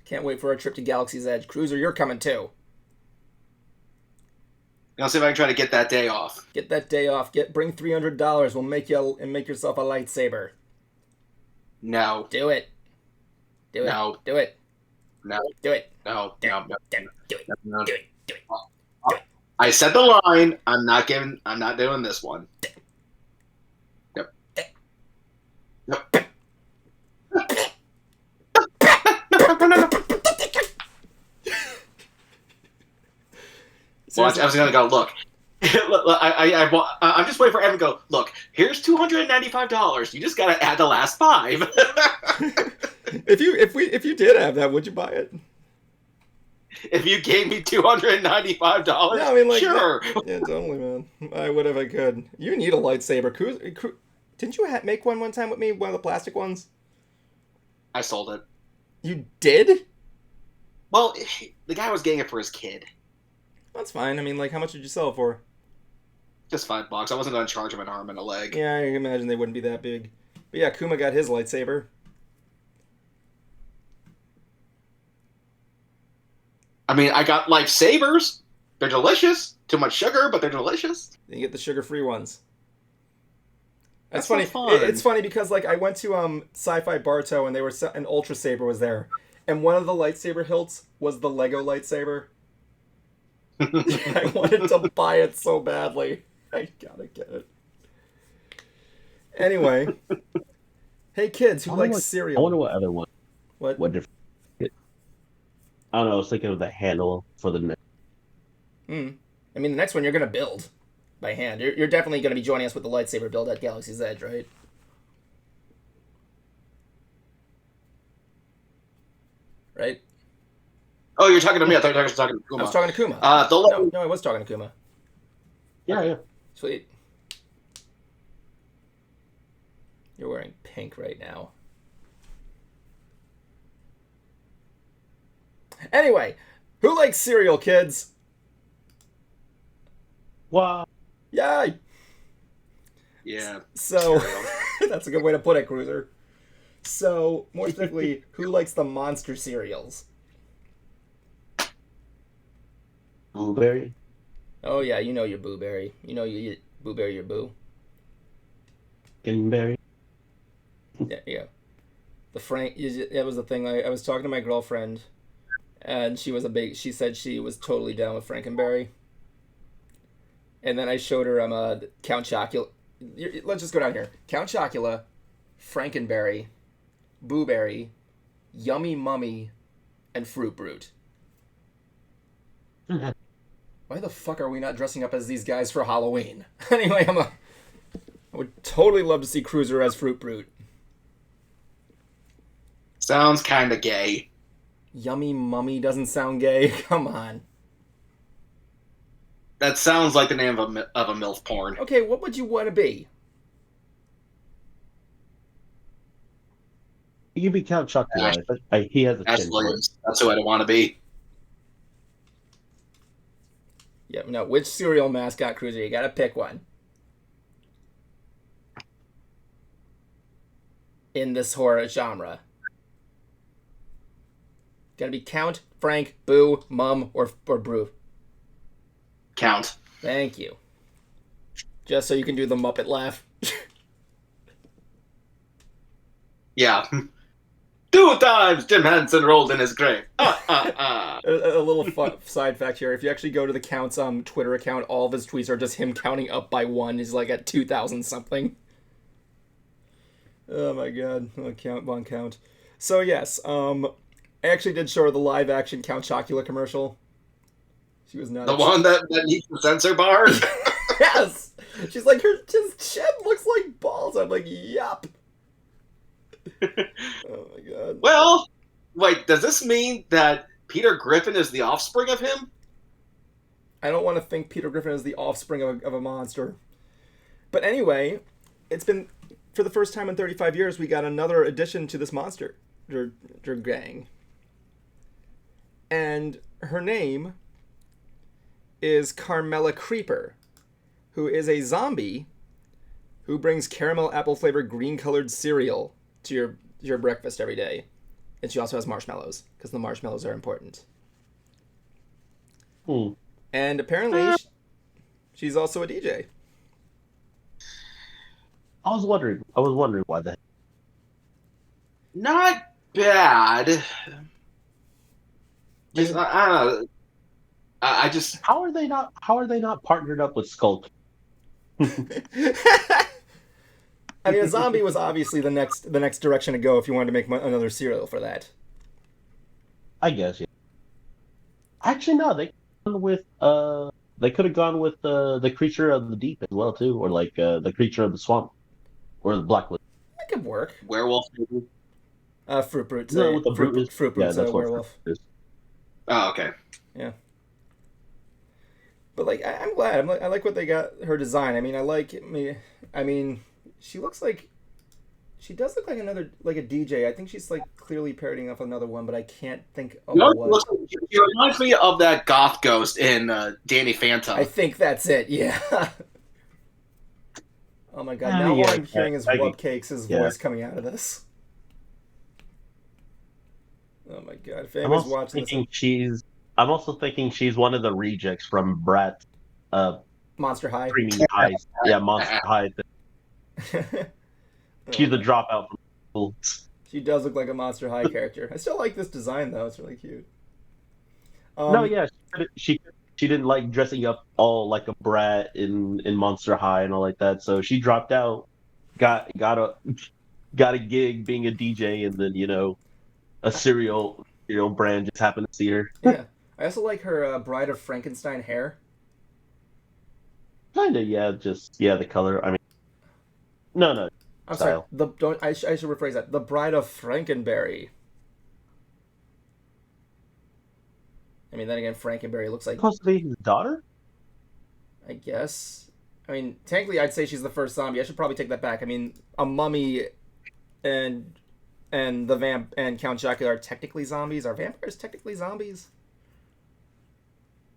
Can't wait for our trip to Galaxy's Edge. Cruiser, you're coming too.
I'll see if I can try to get that day off.
Get that day off. Bring $300. We'll make yourself a lightsaber.
No.
Do it. Do it.
No.
Do it.
No.
Do it.
No.
Do it.
No.
Do it. Do it.
No.
Do it. Do it.
I said the line. I'm not doing this one. Yep. Yep. Well, I was gonna go. Look, I'm just waiting for Evan to go. Look, here's $295. You just gotta add the last 5.
If you did have that, would you buy it?
If you gave me $295,
No, I mean, like,
sure.
Yeah, totally, man. I would if I could. You need a lightsaber. Didn't you make one time with me? One of the plastic ones?
I sold it.
You did?
Well, the guy was getting it for his kid.
That's fine. I mean, like, how much did you sell it for?
Just $5. I wasn't going to charge him an arm and a leg.
Yeah, I imagine they wouldn't be that big. But yeah, Kuma got his lightsaber.
I mean, I got lifesavers. They're delicious. Too much sugar, but they're delicious.
You get the sugar-free ones. That's
That's
funny.
so fun.
It's funny because, like, I went to Sci-Fi Bartow and an Ultra Saber was there, and one of the lightsaber hilts was the Lego lightsaber. I wanted to buy it so badly. I gotta get it. Anyway, hey kids, who likes cereal?
I wonder what other one.
What?
What different? I don't know. I was thinking of the handle for the next.
I mean, the next one you're gonna build by hand. You're definitely gonna be joining us with the lightsaber build at Galaxy's Edge, right? Right?
Oh, you're talking to me. I thought you were talking to Kuma.
I was talking to Kuma. No, I was talking to Kuma.
Yeah.
Sweet. You're wearing pink right now. Anyway, who likes cereal, kids?
Wow.
Yay!
Yeah.
So, that's a good way to put it, Cruiser. So, more specifically, who likes the monster cereals?
Blueberry.
Oh yeah, you know your Booberry. You know you eat Booberry your boo.
Berry.
Yeah. The Frank. That was the thing. I was talking to my girlfriend, and she said she was totally down with Frankenberry. And then I showed her Count Chocula. Let's just go down here. Count Chocula, Frankenberry, Booberry, Yummy Mummy, and Fruit Brute. Why the fuck are we not dressing up as these guys for Halloween? Anyway, I would totally love to see Cruiser as Fruit Brute.
Sounds kind of gay.
Yummy Mummy doesn't sound gay. Come on.
That sounds like the name of a MILF porn.
Okay, what would you want to be?
You can be Count Chocula. He has a
Ash
chin.
Williams. That's who I want to be.
Yep, no, which cereal mascot, Cruiser? You gotta pick one. In this horror genre. Gotta be Count, Frank, Boo, Mum, or Brew.
Count.
Thank you. Just so you can do the Muppet laugh.
Yeah. 2 times Jim Henson rolled in his grave.
A little side fact here: if you actually go to the Count's Twitter account, all of his tweets are just him counting up by 1. He's like at 2,000 something. Oh my god, Count. So yes, I actually did show her the live action Count Chocula commercial. She was not
the one that needs the sensor bar.
Yes, she's like, his chin looks like balls. I'm like, yup. Oh my god.
Well, wait, does this mean that Peter Griffin is the offspring of him?
I don't want to think Peter Griffin is the offspring of a monster. But anyway, it's been, for the first time in 35 years, we got another addition to this monster gang. And her name is Carmela Creeper, who is a zombie who brings caramel apple flavored green colored cereal to your breakfast every day. And she also has marshmallows, because the marshmallows are important. And apparently, she's also a DJ.
I was wondering why that.
Not bad. Just, I don't know. I just.
How are they not partnered up with Skulk?
I mean, a zombie was obviously the next direction to go if you wanted to make another cereal for that.
I guess, yeah. Actually, no. They could have gone with the creature of the deep as well too, or like the creature of the swamp, or the blackwood.
That could work.
Werewolf.
Fruit Brute.
No, with the
Fruit Brute's a werewolf.
Oh, okay.
Yeah. But like, I'm glad. I like what they got her design. I mean, she looks like. She does look like a DJ. I think she's like clearly parodying off another one, but I can't think of what.
She reminds me of that goth ghost in Danny Phantom.
I think that's it. Yeah. Oh my god! Now all I'm hearing is Wubcakes' voice coming out of this. Oh my god! If anybody's watching this,
I'm also thinking she's one of the rejects from Brat's
Monster High.
Screaming Eyes. Yeah, Monster High. She's the dropout from school.
She does look like a Monster High character. I still like this design though; it's really cute.
No, yeah, she didn't like dressing up all like a brat in Monster High and all like that, so she dropped out, got a gig being a DJ, and then a cereal brand just happened to see her.
Yeah, I also like her Bride of Frankenstein hair.
Kinda, yeah, the color. I mean, no.
I'm
style.
sorry. I should rephrase that. The Bride of Frankenberry. I mean, then again, Frankenberry looks like.
Supposed to be his daughter?
I guess. I mean, technically, I'd say she's the first zombie. I should probably take that back. I mean, a mummy and the vamp and Count Chocula are technically zombies. Are vampires technically zombies?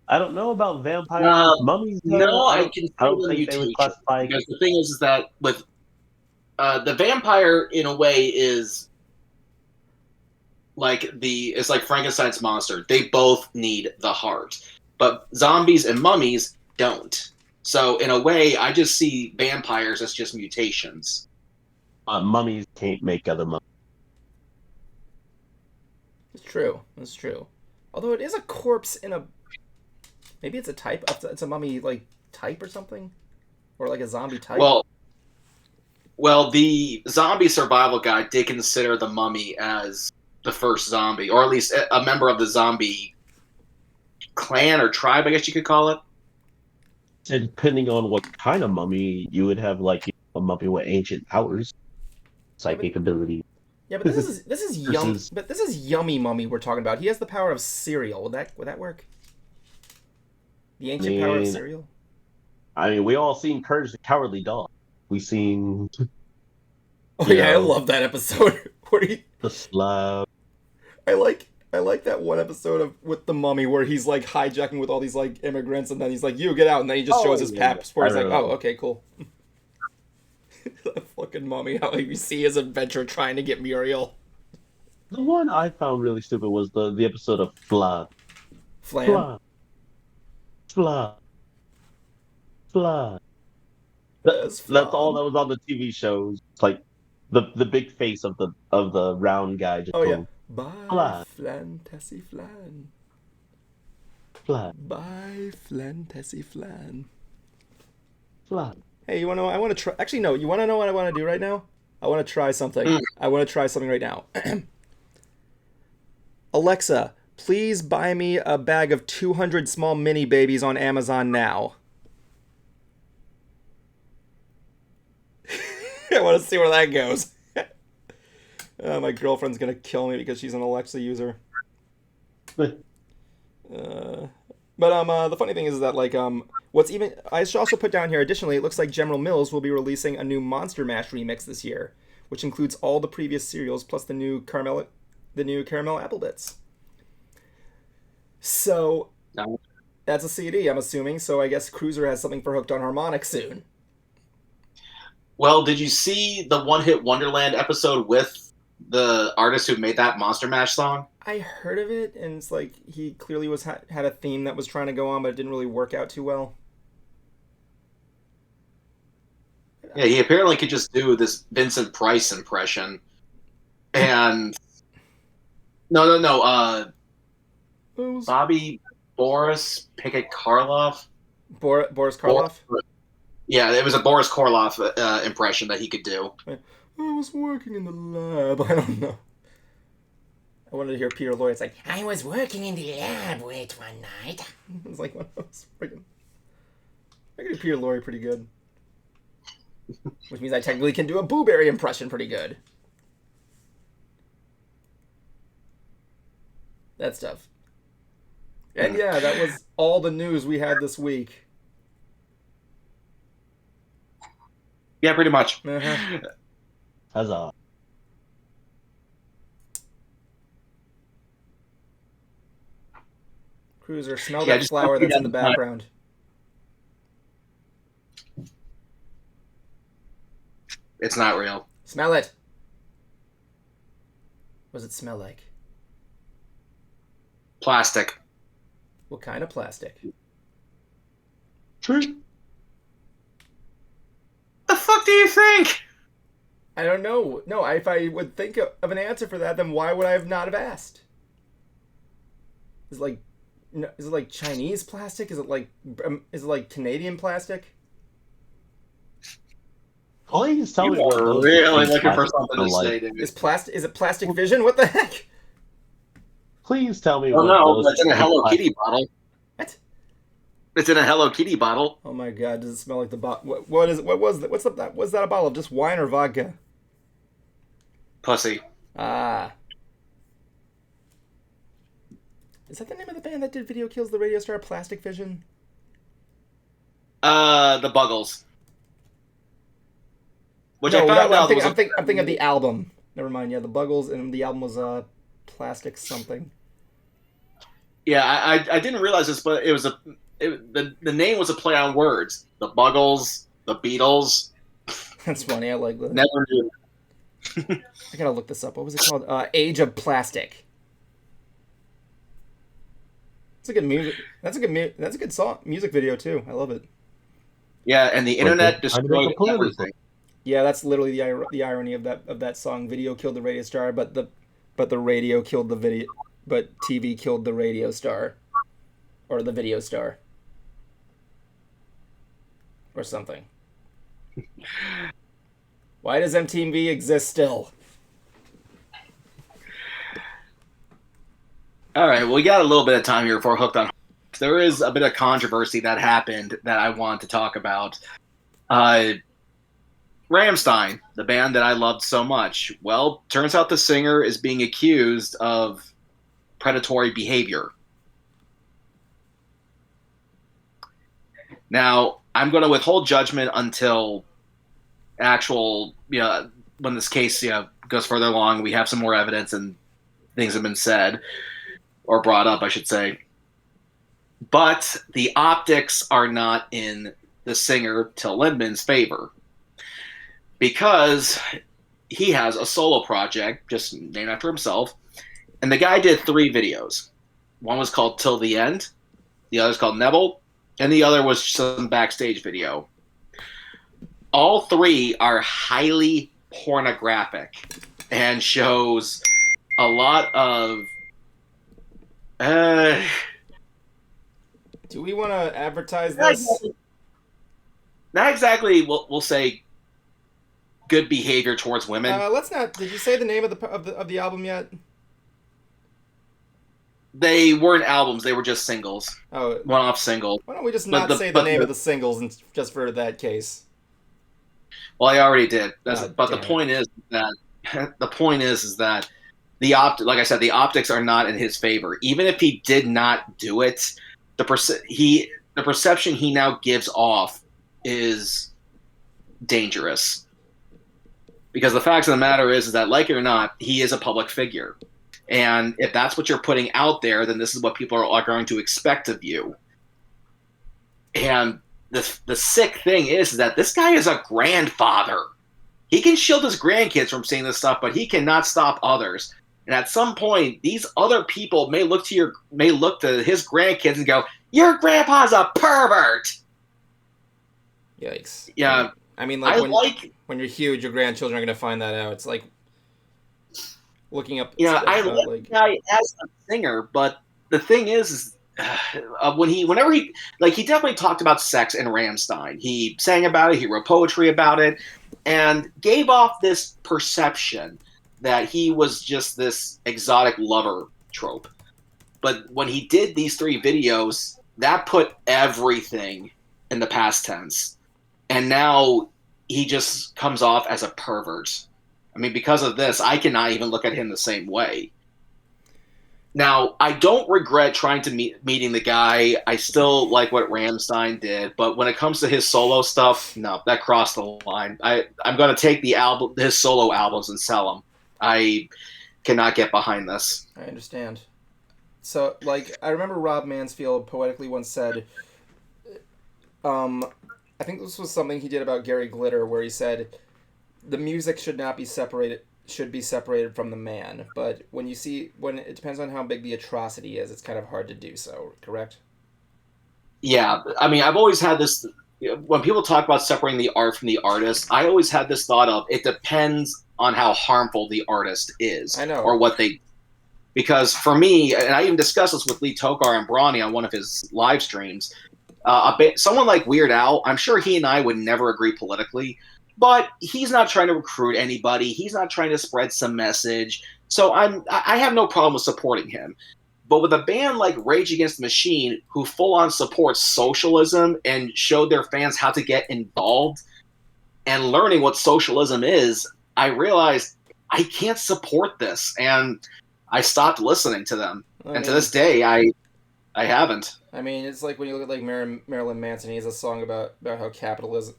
I don't know about vampires. Mummies.
No, I don't
think they would classify.
Because the thing is that with the vampire, in a way, is it's like Frankenstein's monster. They both need the heart, but zombies and mummies don't. So in a way, I just see vampires as just mutations.
Mummies can't make other mummies.
It's true. It's true. Although it is a corpse in a. Maybe it's a type. It's a mummy like type or something, or like a zombie type.
Well, the zombie survival guide did consider the mummy as the first zombie, or at least a member of the zombie clan or tribe, I guess you could call it.
And depending on what kind of mummy, you would have like a mummy with ancient powers, psychic ability.
Yeah, but this is yum. But this is yummy mummy we're talking about. He has the power of cereal. Would that work? The ancient power of cereal.
I mean, we all seen Courage the Cowardly Dog. We seen.
Oh yeah, I love that episode.
The slab.
I like that one episode with the mummy where he's like hijacking with all these like immigrants, and then he's like, "You get out," and then he just shows his passport. He's like, "Oh, okay, cool." That fucking mummy! How you see his adventure trying to get Muriel.
The one I found really stupid was the episode of Flan.
Flan.
Flan. That's all that was on the TV shows. It's like the big face of the round guy just
Oh yeah.
going,
Bye,
Flan.
Flan, Tessie Flan.
flat,
Bye, Flan, Tessie Flan.
flat.
Hey, you want to know? I want to try. Actually, no. You want to know what I want to do right now? I want to try something. I want to try something right now. Alexa, please buy me a bag of 200 small mini babies on Amazon now. I want to see where that goes. My girlfriend's gonna kill me because she's an Alexa user. But the funny thing is that what's even I should also put down here. Additionally, it looks like General Mills will be releasing a new Monster Mash remix this year, which includes all the previous cereals plus the new caramel apple bits. So that's a CD, I'm assuming. So I guess Cruiser has something for Hooked on Harmonic soon.
Well, did you see the One Hit Wonderland episode with the artist who made that Monster Mash song?
I heard of it, and it's like he clearly had a theme that was trying to go on, but it didn't really work out too well.
Yeah, he apparently could just do this Vincent Price impression. And no. Bobby Boris Pickett Karloff.
Boris Karloff?
Yeah, it was a Boris Karloff impression that he could do.
I was working in the lab. I don't know. I wanted to hear Peter Lorre. It's like, I was working in the lab one night. It was like one of those freaking... I can do Peter Lorre pretty good. Which means I technically can do a Boo Berry impression pretty good. That stuff. And yeah, that was all the news we had this week.
Yeah, pretty much.
Uh-huh.
Huzzah.
Cruiser, smell that flower that's in the background.
It's not real.
Smell it. What does it smell like?
Plastic.
What kind of plastic?
Tree.
The fuck do you think?
I don't know. No, if I would think of an answer for that, then why would I have not have asked? Is it like Chinese plastic? Is it like Canadian plastic?
Please tell me
You
what
are
those
really
things
looking for
are
something to
like.
say to me.
Is it Plastic Vision? What the heck?
Please tell me
Well,
what
no,
those
it's in a Hello Kitty bottle.
What?
It's in a Hello Kitty bottle.
Oh my god, does it smell like the bottle? What is it? What was that? Was that a bottle of just wine or vodka?
Pussy.
Ah. Is that the name of the band that did Video Kills the Radio Star, Plastic Vision?
The Buggles. Which
No,
I found out
I'm thinking of the album. Never mind. Yeah, the Buggles, and the album was Plastic something.
Yeah, I didn't realize this, but it was the name was a play on words. The Buggles, the Beatles.
That's funny. I like that.
Never knew.
I gotta look this up. What was it called? Age of Plastic. That's a good music. That's a good song. Music video too. I love it.
Yeah, and the internet destroyed everything.
Yeah, that's literally the irony of that song. Video killed the radio star, but the radio killed the video. But TV killed the radio star, or the video star, or something. Why does MTV exist still?
All right, well, we got a little bit of time here for Hooked on. There is a bit of controversy that happened that I want to talk about. Rammstein, the band that I loved so much. Well, turns out the singer is being accused of predatory behavior. Now, I'm going to withhold judgment until when this case goes further along, we have some more evidence and things have been said, or brought up, I should say. But the optics are not in the singer Till Lindeman's favor, because he has a solo project just named after himself, and the guy did 3 videos. One was called Till the End, the other's called Nebel, and the other was some backstage video. all three are highly pornographic and shows a lot of.
Do we want to advertise this?
Not exactly. We'll say good behavior towards women.
Let's not. Did you say the name of the album yet?
They weren't albums; they were just singles.
Oh,
one-off singles.
Why don't we just not say the name of the singles, and just for that case?
Well, I already did. But the
damn
point is that the like I said, the optics are not in his favor. Even if he did not do it, the perception he now gives off is dangerous. Because the fact of the matter is that, like it or not, he is a public figure. And if that's what you're putting out there, then this is what people are going to expect of you. And the sick thing is that this guy is a grandfather. He can shield his grandkids from seeing this stuff, but he cannot stop others. And at some point, these other people may look to his grandkids and go, "Your grandpa's a pervert."
Yikes!
Yeah,
I mean, when you're huge, your grandchildren are going to find that out. It's like looking up.
Yeah, I like the guy as a singer, but the thing is whenever he definitely talked about sex in Rammstein. He sang about it. He wrote poetry about it, and gave off this perception that he was just this exotic lover trope. But when he did these 3 videos, that put everything in the past tense. And now he just comes off as a pervert. I mean, because of this, I cannot even look at him the same way. Now, I don't regret trying to meeting the guy. I still like what Rammstein did, but when it comes to his solo stuff, no, that crossed the line. I'm going to take his solo albums and sell them. I cannot get behind this.
I understand. So, I remember Rob Mansfield poetically once said, I think this was something he did about Gary Glitter, where he said, the music should be separated from the man. But when it depends on how big the atrocity is, it's kind of hard to do so, correct?
Yeah, I mean, I've always had this, when people talk about separating the art from the artist, I always had this thought of, it depends on how harmful the artist is.
I know.
Or what they, because for me, and I even discussed this with Lee Tokar and Brony on one of his live streams, someone like Weird Al, I'm sure he and I would never agree politically, but he's not trying to recruit anybody. He's not trying to spread some message. So I have no problem with supporting him. But with a band like Rage Against the Machine, who full-on supports socialism and showed their fans how to get involved and learning what socialism is, I realized I can't support this. And I stopped listening to them. And to this day, I haven't.
I mean, it's like when you look at Marilyn Manson, he has a song about how capitalism.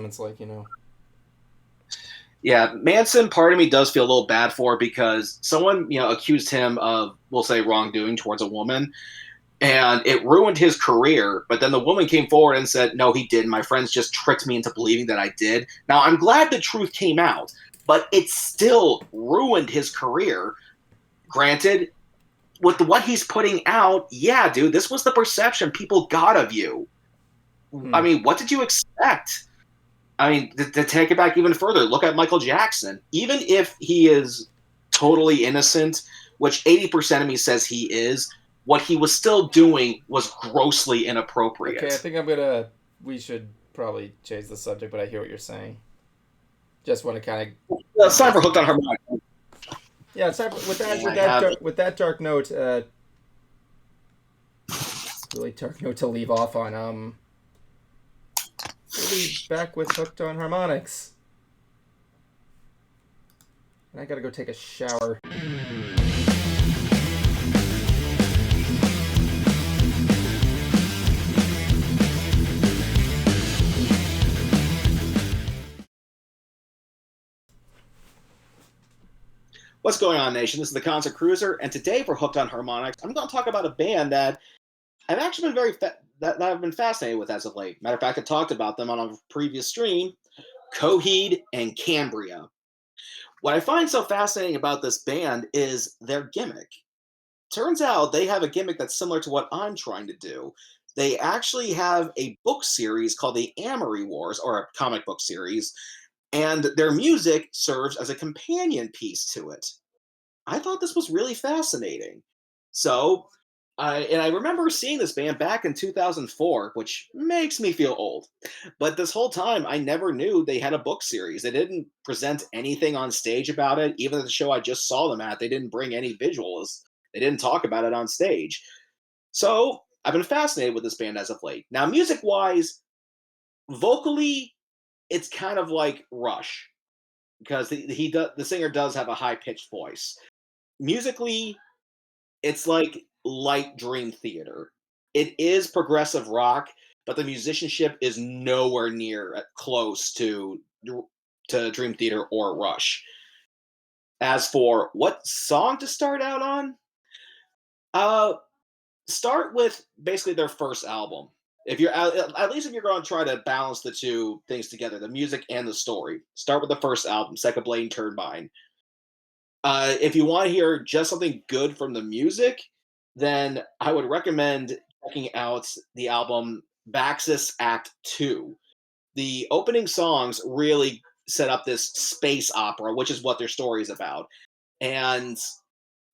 It's like,
Yeah, Manson, part of me does feel a little bad for, because someone, accused him of, we'll say, wrongdoing towards a woman, and it ruined his career. But then the woman came forward and said, "No, he didn't. My friends just tricked me into believing that I did." Now, I'm glad the truth came out, but it still ruined his career. Granted, with what he's putting out, yeah, dude, this was the perception people got of you. I mean, what did you expect? I mean, to take it back even further, look at Michael Jackson. Even if he is totally innocent, which 80% of me says he is, what he was still doing was grossly inappropriate.
Okay, I think we should probably change the subject, but I hear what you're saying. Just want to kind of...
It's time for Hooked on Harmonics.
Yeah, it's time with that dark note, really dark note to leave off on. We'll be back with Hooked on Harmonics. And I gotta go take a shower.
What's going on, Nation? This is the Concert Cruiser, and today for Hooked on Harmonics, I'm going to talk about a band that I've actually been that I've been fascinated with as of late. Matter of fact, I talked about them on a previous stream, Coheed and Cambria. What I find so fascinating about this band is their gimmick. Turns out they have a gimmick that's similar to what I'm trying to do. they actually have a book series called the Amory Wars, or a comic book series, and their music serves as a companion piece to it. I thought this was really fascinating. So, I remember seeing this band back in 2004, which makes me feel old. But this whole time, I never knew they had a book series. They didn't present anything on stage about it. Even at the show I just saw them at, they didn't bring any visuals. They didn't talk about it on stage. So, I've been fascinated with this band as of late. Now, music wise, vocally, it's kind of like Rush because the singer does have a high pitched voice. Musically, it's like light Dream Theater. It is progressive rock, but the musicianship is nowhere near close to Dream Theater or Rush. As for what song to start out on, uh, start with basically their first album. If you're at least if you're going to try to balance the two things together, the music and the story, start with the first album, Second Blade Turbine. If you want to hear just something good from the music, then I would recommend checking out the album Baxis Act 2. The opening songs really set up this space opera, which is what their story is about, and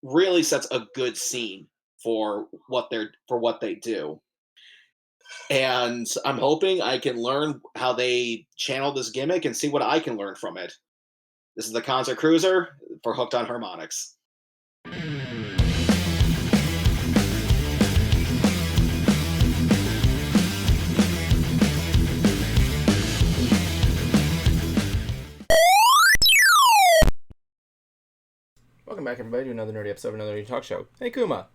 really sets a good scene for what they do. And I'm hoping I can learn how they channel this gimmick and see what I can learn from it. This is the Concert Cruiser for Hooked on Harmonics.
Welcome back, everybody, to another nerdy episode of another nerdy talk show. Hey, Kuma.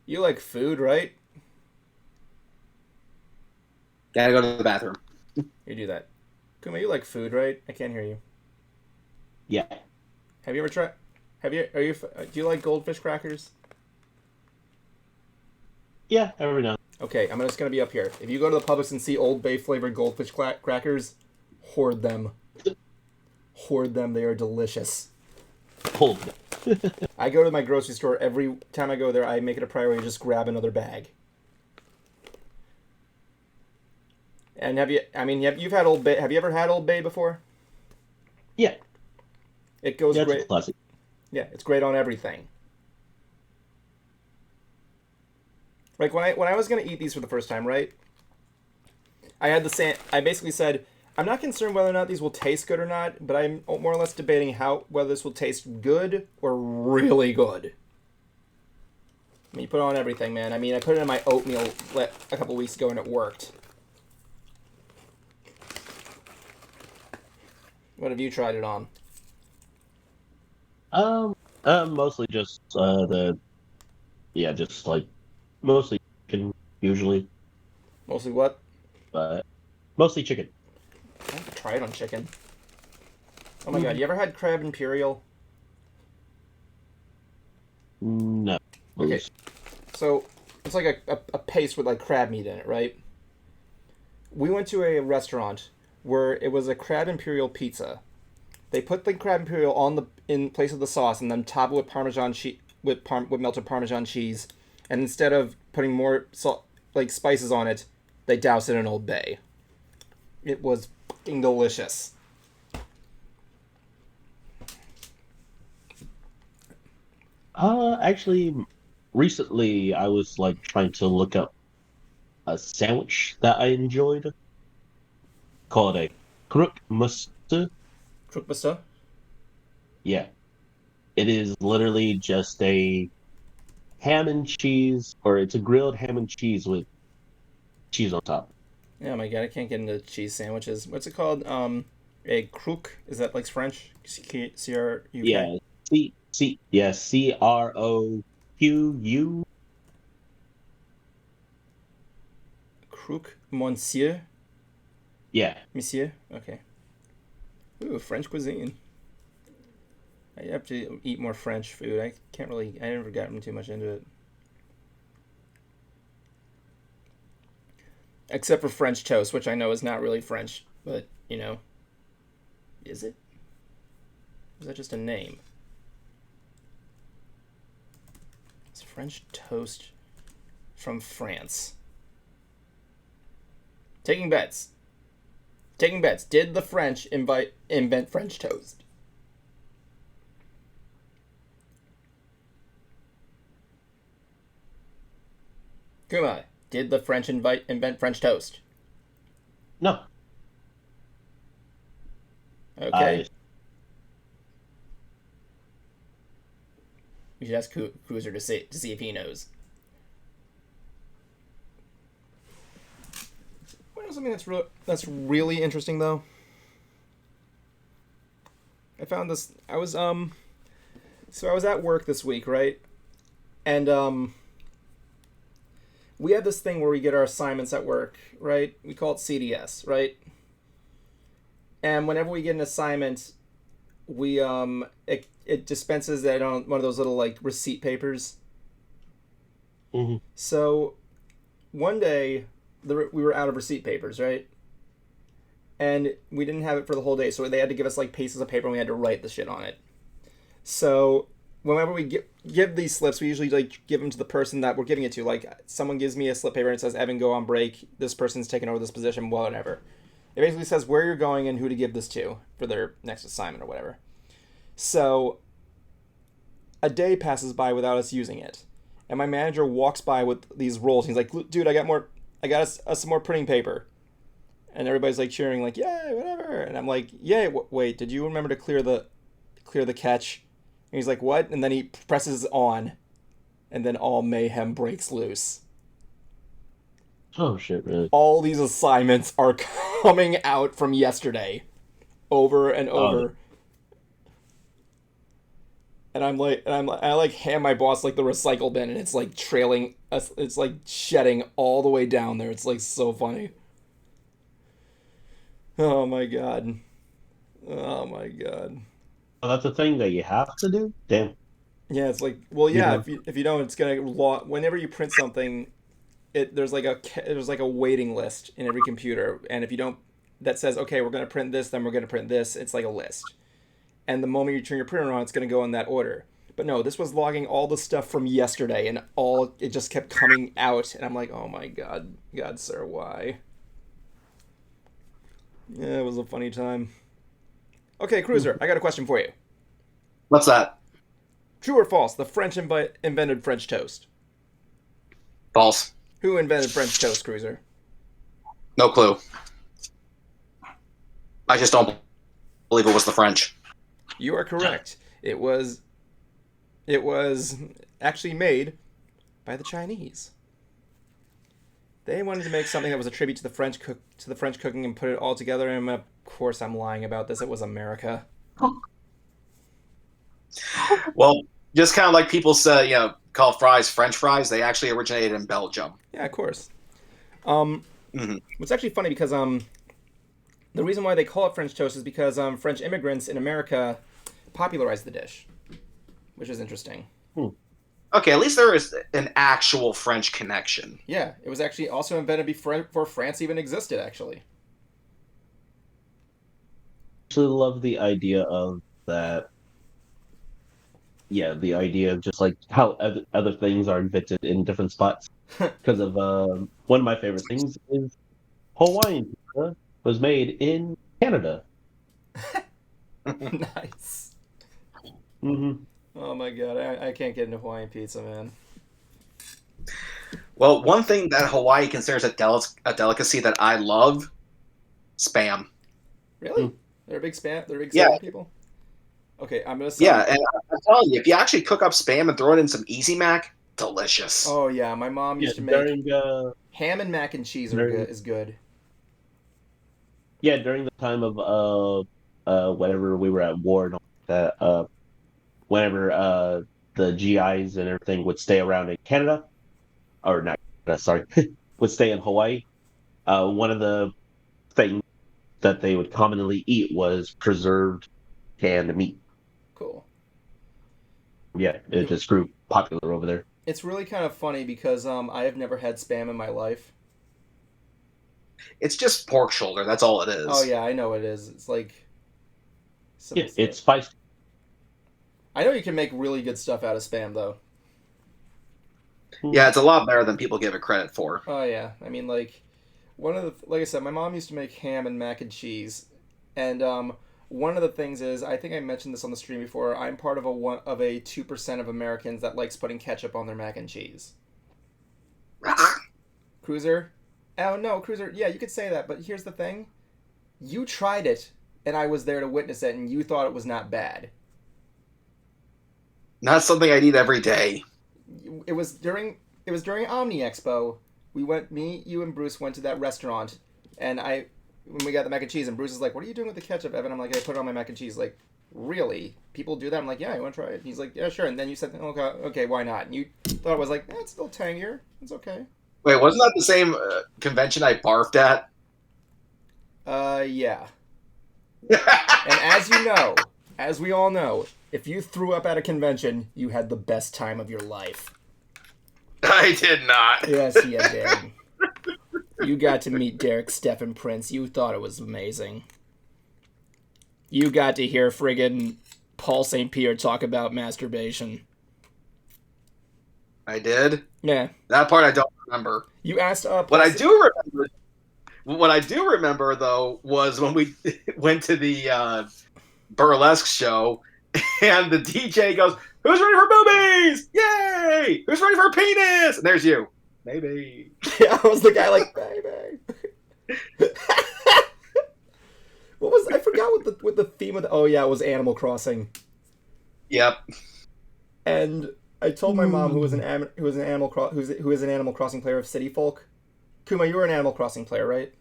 You like food, right?
Gotta go to the bathroom.
You do that. Kuma, you like food, right? I can't hear you.
Yeah.
Have you ever tried? Do you like goldfish crackers?
Yeah, every now.
Okay, I'm just gonna be up here. If you go to the Publix and see Old Bay flavored goldfish crackers, hoard them. Hoard them. They are delicious.
Hold.
I go to my grocery store every time I go there. I make it a priority to just grab another bag. And you've had Old Bay. Have you ever had Old Bay before?
Yeah.
It goes
Yeah,
great.
it's a classic.
Yeah, it's great on everything. Like when I was gonna eat these for the first time, right? I basically said, I'm not concerned whether or not these will taste good or not, but I'm more or less debating whether this will taste good or really good. I mean, you put it on everything, man. I mean, I put it in my oatmeal a couple weeks ago and it worked. What have you tried it on?
Mostly just just like mostly chicken usually,
Mostly what?
but mostly chicken.
I have to try it on chicken. Oh my god, you ever had crab imperial?
No.
Okay, so it's like a paste with like crab meat in it, right? We went to a restaurant where it was a crab imperial pizza. They put the crab imperial in place of the sauce and then top it with Parmesan cheese, with melted Parmesan cheese, and instead of putting more spices on it, they doused it in Old Bay. It was fucking delicious.
Actually, recently I was like trying to look up a sandwich that I enjoyed called a crook muster.
Croque-monsieur?
Yeah. It is literally just a ham and cheese, or it's a grilled ham and cheese with cheese on top.
Oh my god, I can't get into cheese sandwiches. What's it called? A croque? Is that like French? C-R-U-K?
Yeah. CROQU.
Croque Monsieur?
Yeah.
Monsieur? Okay. Ooh, French cuisine. I have to eat more French food. I never gotten too much into it. Except for French toast, which I know is not really French, but, you know. Is it? Or is that just a name? Is French toast from France. Taking bets. Taking bets. Did the French invent French toast? Kuma, did the French invent French toast?
No.
Okay. We should ask Cruiser to see if he knows. What is something that's really interesting though? I found this. I was at work this week, right? And we have this thing where we get our assignments at work, right? We call it CDS, right? And whenever we get an assignment, we it dispenses that on one of those little like receipt papers.
Mm-hmm.
So one day we were out of receipt papers, right? And we didn't have it for the whole day, so they had to give us like pieces of paper and we had to write the shit on it. So whenever we give these slips, we usually like give them to the person that we're giving it to. Like someone gives me a slip paper and it says, "Evan, go on break. This person's taking over this position, whatever." It basically says where you're going and who to give this to for their next assignment or whatever. So a day passes by without us using it, and my manager walks by with these rolls. He's like, "Dude, I got us some more printing paper," and everybody's like cheering, like, "Yay, whatever!" And I'm like, "Yay! Wait, did you remember to clear the catch?" And he's like, "What?" And then he presses on, and then all mayhem breaks loose.
Oh shit, really?
All these assignments are coming out from yesterday, over and over. And I hand my boss like the recycle bin, and it's like trailing us. It's like shedding all the way down there. It's like so funny. Oh my god. Oh my god.
Oh, that's a thing that you have to do? Damn.
Yeah, it's like, well, yeah. If you don't, it's gonna whenever you print something, there's like a waiting list in every computer, and if you don't, that says, okay, we're gonna print this, then we're gonna print this. It's like a list. And the moment you turn your printer on, it's going to go in that order. But no, this was logging all the stuff from yesterday, and it just kept coming out. And I'm like, oh my god, sir, why? Yeah, it was a funny time. Okay, Cruiser, I got a question for you.
What's that?
True or false? The French invented French toast.
False.
Who invented French toast, Cruiser?
No clue. I just don't believe it was the French.
You are correct. It was actually made by the Chinese. They wanted to make something that was a tribute to the French cooking and put it all together. And of course, I'm lying about this. It was America.
Well, just kind of like people say, call fries French fries. They actually originated in Belgium.
Yeah, of course. It's actually funny because the reason why they call it French toast is because French immigrants in America popularized the dish, which is interesting.
Okay, at least there is an actual French connection.
Yeah, it was actually also invented before France even existed, actually.
I actually love the idea of that. Yeah, the idea of just like how other things are invented in different spots. Because of one of my favorite things is Hawaiian pizza was made in Canada.
Nice.
Mm-hmm.
Oh my god, I can't get into Hawaiian pizza, man.
Well, one thing that Hawaii considers a delicacy that I love, Spam.
Really? They're big spam people? Okay, I'm gonna say.
Yeah, and I'm telling you, if you actually cook up Spam and throw it in some Easy Mac, delicious.
Oh yeah, my mom used to make ham and mac and cheese is good.
Yeah, during the time of whenever we were at war and all that, whenever the GIs and everything would stay around in Canada, or not, sorry, would stay in Hawaii, one of the things that they would commonly eat was preserved canned meat.
Cool.
Yeah, it just grew popular over there.
It's really kind of funny because I have never had Spam in my life.
It's just pork shoulder. That's all it is.
Oh yeah, I know it is. It's like.
Yeah, it's spicy.
I know you can make really good stuff out of Spam though.
Yeah, it's a lot better than people give it credit for.
Oh yeah, I mean like like I said, my mom used to make ham and mac and cheese, and one of the things is I think I mentioned this on the stream before. I'm part of a 2% of Americans that likes putting ketchup on their mac and cheese. Cruiser? Oh no, Cruiser. Yeah, you could say that, but here's the thing: you tried it, and I was there to witness it, and you thought it was not bad.
Not something I'd eat every day.
It was during Omni Expo. Me, you, and Bruce went to that restaurant, and when we got the mac and cheese, and Bruce is like, "What are you doing with the ketchup, Evan?" I'm like, "I put it on my mac and cheese." Like, really? People do that? I'm like, "Yeah, you want to try it?" And he's like, "Yeah, sure." And then you said, "Okay, why not?" And you thought it was like, it's still tangier. It's okay.
Wait, wasn't that the same convention I barfed at?
Yeah. And as you know, as we all know, if you threw up at a convention, you had the best time of your life.
I did not.
Yes, you did. You got to meet Derek, Steph, and Prince. You thought it was amazing. You got to hear friggin' Paul St. Pierre talk about masturbation.
I did?
Yeah.
That part I don't remember.
You asked
What I do remember, though, was when we went to the burlesque show, and the DJ goes, "Who's ready for boobies? Yay! Who's ready for a penis?" And there's you. Maybe.
Yeah, I was the guy like, baby. I forgot what the theme of the... Oh, yeah, it was Animal Crossing.
Yep.
And I told my mom, who is an Animal Crossing player of City Folk. Kuma, you were an Animal Crossing player, right?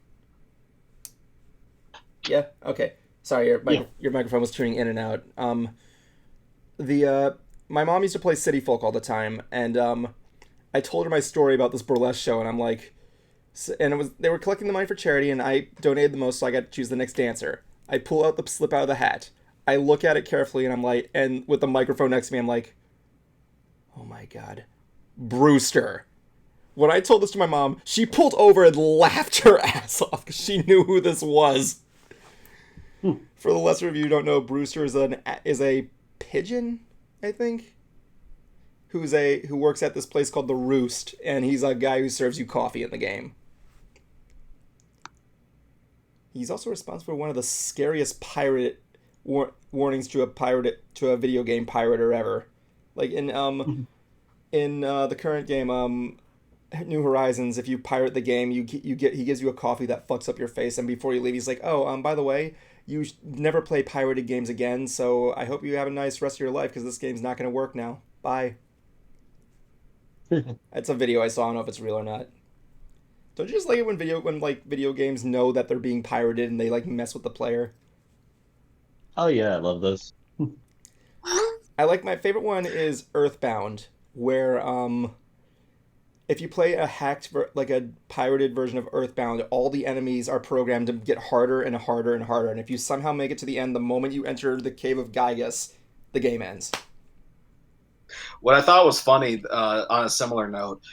Yeah? Okay. Sorry, your microphone was tuning in and out. My mom used to play City Folk all the time, and I told her my story about this burlesque show, and I'm like... And they were collecting the money for charity, and I donated the most, so I got to choose the next dancer. I pull out the slip out of the hat. I look at it carefully, and I'm like... And with the microphone next to me, I'm like... Oh my god. Brewster. When I told this to my mom, she pulled over and laughed her ass off, because she knew who this was. For the lesser of you who don't know, Brewster is a pigeon, I think, who works at this place called the Roost, and he's a guy who serves you coffee in the game. He's also responsible for one of the scariest pirate warnings to a video game pirater ever. Like in the current game, New Horizons, if you pirate the game, he gives you a coffee that fucks up your face, and before you leave, he's like, "Oh, by the way, you never play pirated games again, so I hope you have a nice rest of your life, because this game's not going to work now. Bye." That's a video I saw. I don't know if it's real or not. Don't you just like it when video games know that they're being pirated and they like mess with the player?
Oh yeah, I love those.
I like, my favorite one is Earthbound, where if you play a a pirated version of Earthbound, all the enemies are programmed to get harder and harder and harder, and if you somehow make it to the end, the moment you enter the Cave of Gygas, the game ends.
What I thought was funny, on a similar note,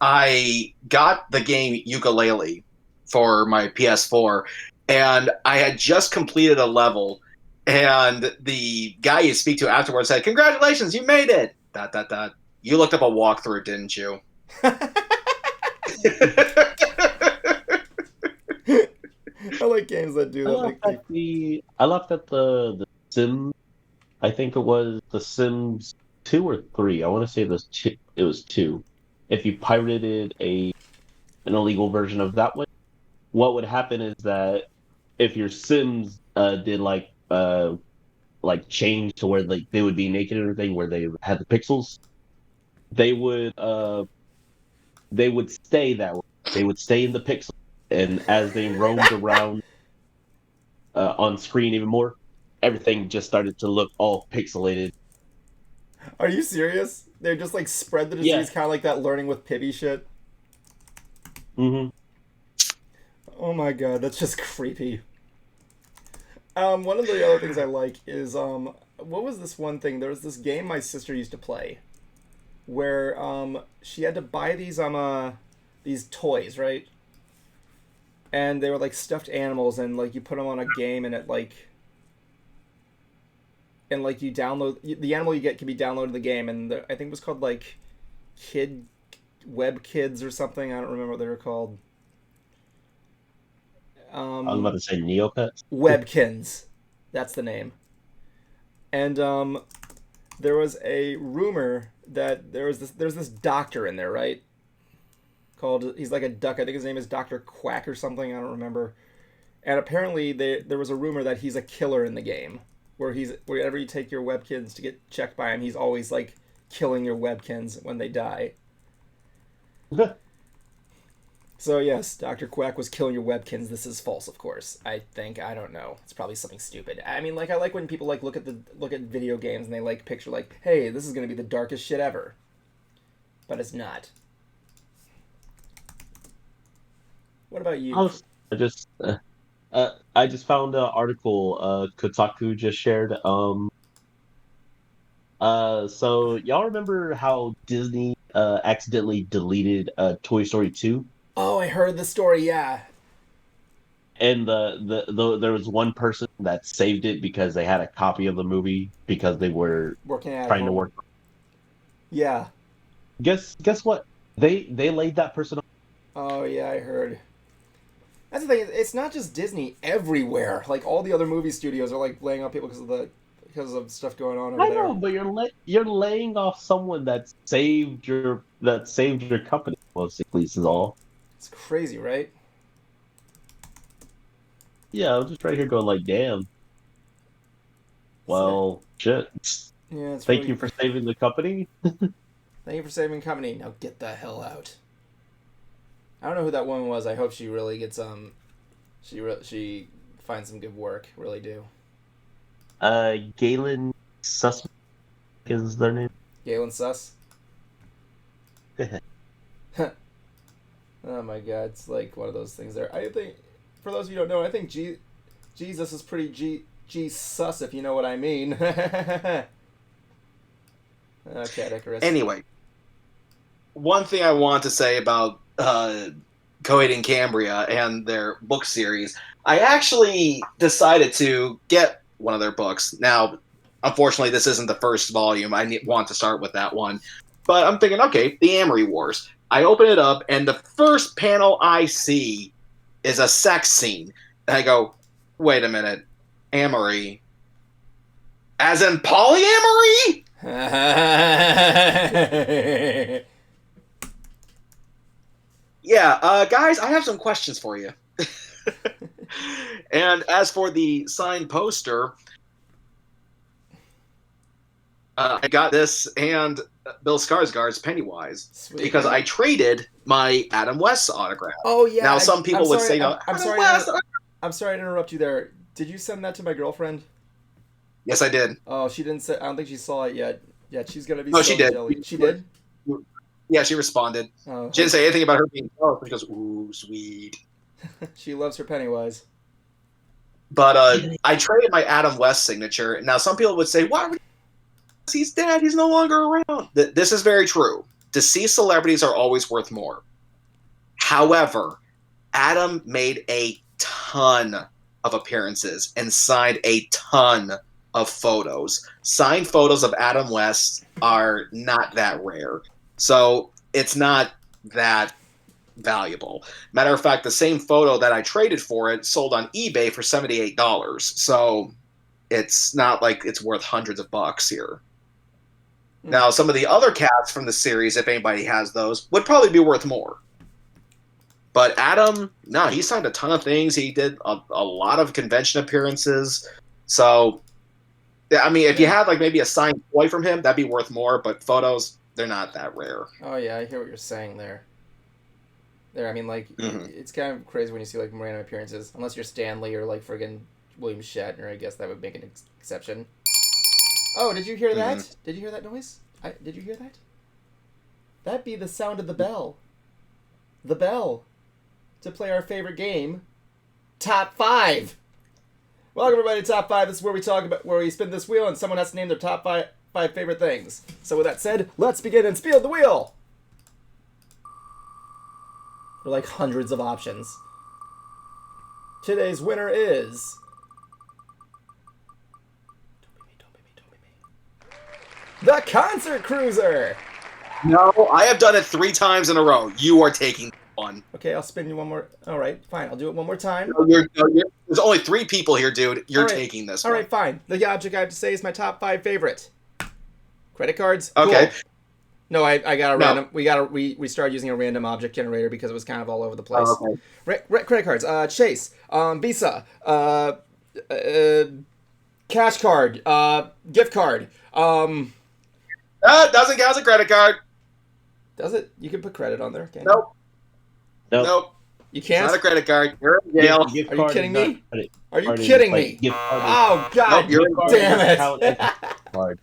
I got the game Yooka-Laylee for my PS4, and I had just completed a level, and the guy you speak to afterwards said, "Congratulations, you made it! ... You looked up a walkthrough, didn't you?"
I like games that do that.
I love that the Sims, I think it was The Sims 2 or 3. I want to say it was 2. If you pirated an illegal version of that one, what would happen is that if your Sims did like change to where like they would be naked and everything, where they had the pixels, they would stay that way. They would stay in the pixels, and as they roamed around on screen even more, everything just started to look all pixelated.
Are you serious? They just like spread the disease,
Yeah.
kind of like that learning with Pibby shit.
Mm-hmm.
Oh my god, that's just creepy. One of the other things I like is what was this one thing? There was this game my sister used to play, where she had to buy these toys, right? And they were like stuffed animals, and like you put them on a game, and it like. And like you download the animal you get can be downloaded in the game, and I think it was called like Kid Web Kids or something. I don't remember what they were called.
I was about to say Neopets.
Webkins. That's the name. And there was a rumor that there's this doctor in there, right? He's like a duck. I think his name is Dr. Quack or something. I don't remember. And apparently there was a rumor that he's a killer in the game, wherever you take your Webkins to get checked by him, he's always like killing your Webkins when they die. So yes, Dr. Quack was killing your Webkins. This is false, of course. I think. I don't know. It's probably something stupid. I mean, like, I like when people like look at video games and they like picture like, hey, this is gonna be the darkest shit ever. But it's not. What about you?
I just found an article Kotaku just shared. So y'all remember how Disney accidentally deleted Toy Story 2?
Oh, I heard the story. Yeah.
And there was one person that saved it because they had a copy of the movie because they were trying to work.
Yeah.
Guess what? They laid that person off.
Oh yeah, I heard. That's the thing. It's not just Disney. Everywhere, like all the other movie studios are like laying off people because of stuff going on over there.
I know, but you're laying off someone that saved your company. Basically, is all.
It's crazy, right?
Yeah, I'm just right here going like, damn. Well, shit.
Yeah.
Thank you for saving the company.
Thank you for saving company. Now get the hell out. I don't know who that woman was. I hope she really gets she finds some good work. Really do.
Galen Suss is their name.
Galen Suss. Oh my god, it's like one of those things there. I think, for those of you who don't know, I think Jesus is pretty G-sus, if you know what I mean. Okay, Icarus.
Anyway, one thing I want to say about Coed and Cambria and their book series, I actually decided to get one of their books. Now, unfortunately, this isn't the first volume. I want to start with that one. But I'm thinking, okay, the Amory Wars. I open it up, and the first panel I see is a sex scene. And I go, wait a minute, Amory? As in polyamory? Yeah, guys, I have some questions for you. And as for the signed poster, I got this and Bill Skarsgård's Pennywise.
Sweet.
Because I traded my Adam West autograph.
Oh yeah.
Now some people would say, "No,
I'm sorry to interrupt you there. Did you send that to my girlfriend?
Yes, I did.
Oh, she didn't say. I don't think she saw it yet. Yeah, she's gonna be.
No,
so
she did.
jelly. She did.
Yeah, she responded.
Oh,
she didn't say anything about her being jealous. She goes, "Ooh, sweet."
She loves her Pennywise.
But I traded my Adam West signature. Now some people would say, "Why would he's dead? He's no longer around." This is very true. Deceased celebrities are always worth more. However, Adam made a ton of appearances and signed a ton of photos. Signed photos of Adam West are not that rare. So it's not that valuable. Matter of fact, the same photo that I traded for it sold on eBay for $78. So it's not like it's worth hundreds of bucks here. Now, some of the other cats from the series, if anybody has those, would probably be worth more. But Adam, no, he signed a ton of things. He did a lot of convention appearances. So, I mean, if you had like maybe a signed toy from him, that'd be worth more. But photos, they're not that rare.
Oh yeah, I hear what you're saying there. I mean, like, it's kind of crazy when you see like random appearances. Unless you're Stanley or like friggin' William Shatner, I guess that would make an exception. Oh, did you hear that? Did you hear that noise? Did you hear that? That'd be the sound of the bell. The bell. To play our favorite game, Top 5. Welcome everybody to Top 5. This is where we spin this wheel and someone has to name their top five favorite things. So with that said, let's begin and spin the wheel. There are like hundreds of options. Today's winner is... Don't be me. The Concert Cruiser!
No, I have done it 3 times in a row. You are taking one.
Okay, I'll spin you one more. All right, fine. I'll do it one more time.
There's only 3 people here, dude. You're
All right.
taking this
All
one.
right, fine. The object I have to say is my top 5 favorite. Credit cards.
Okay.
Cool. No, I got a
No.
random. We started using a random object generator because it was kind of all over the place.
Oh, okay.
Credit cards. Chase. Visa. Cash card. Gift card.
Doesn't count as a credit card.
Does it? You can put credit on there. Can't
Nope.
Nope.
Nope.
You
It's
can't.
not a credit card. You're in jail.
Gift
Are you
card
kidding
is not
me?
credit.
Are you
Card is,
kidding
like,
me?
gift card is-
Oh God!
Nope, you're in
card
Damn
doesn't
it!
count as a card.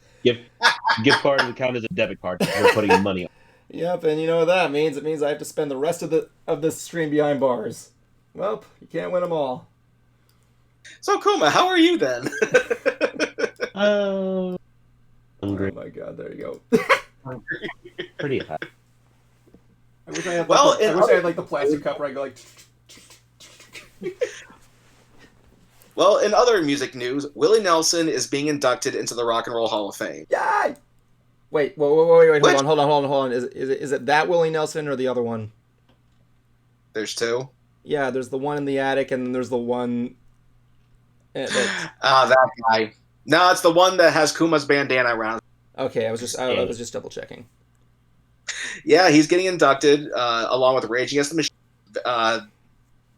Gift card doesn't count as a debit card because you're putting money on.
Yep, and you know what that means? It means I have to spend the rest of this stream behind bars. Well, you can't win them all.
So, Kuma, how are you then?
Oh
Hungry.
my God! There you go.
Pretty high.
I wish I had.
Well,
I wish I had like the plastic cup where I go like.
Well, in other music news, Willie Nelson is being inducted into the Rock and Roll Hall of Fame.
Yay! Wait, wait,
Which-
hold on. Is it that Willie Nelson or the other one?
There's 2.
Yeah, there's the one in the attic, and then there's the one. That,
That guy. No, it's the one that has Kuma's bandana around.
okay, I was just double checking.
Yeah, he's getting inducted along with Rage Against the Machine.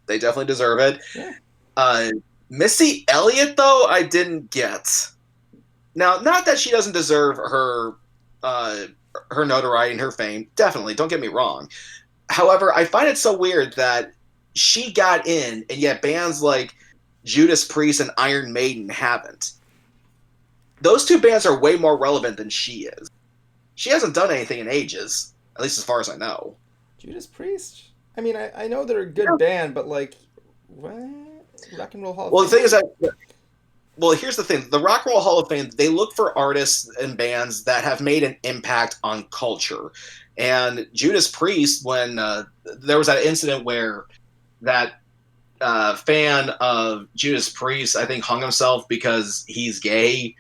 They definitely deserve it.
Yeah.
Missy Elliott, though, I didn't get. Now, not that she doesn't deserve her notoriety and her fame. Definitely, don't get me wrong. However, I find it so weird that she got in, and yet bands like Judas Priest and Iron Maiden haven't. Those 2 bands are way more relevant than she is. She hasn't done anything in ages, at least as far as I know.
Judas Priest? I mean, I know they're a good band, but like, what? Rock and Roll Hall of
Well, the
Fame?
thing is that. Well, here's the thing. The Rock and Roll Hall of Fame, they look for artists and bands that have made an impact on culture. And Judas Priest, when there was that incident where that fan of Judas Priest, I think, hung himself because he's gay,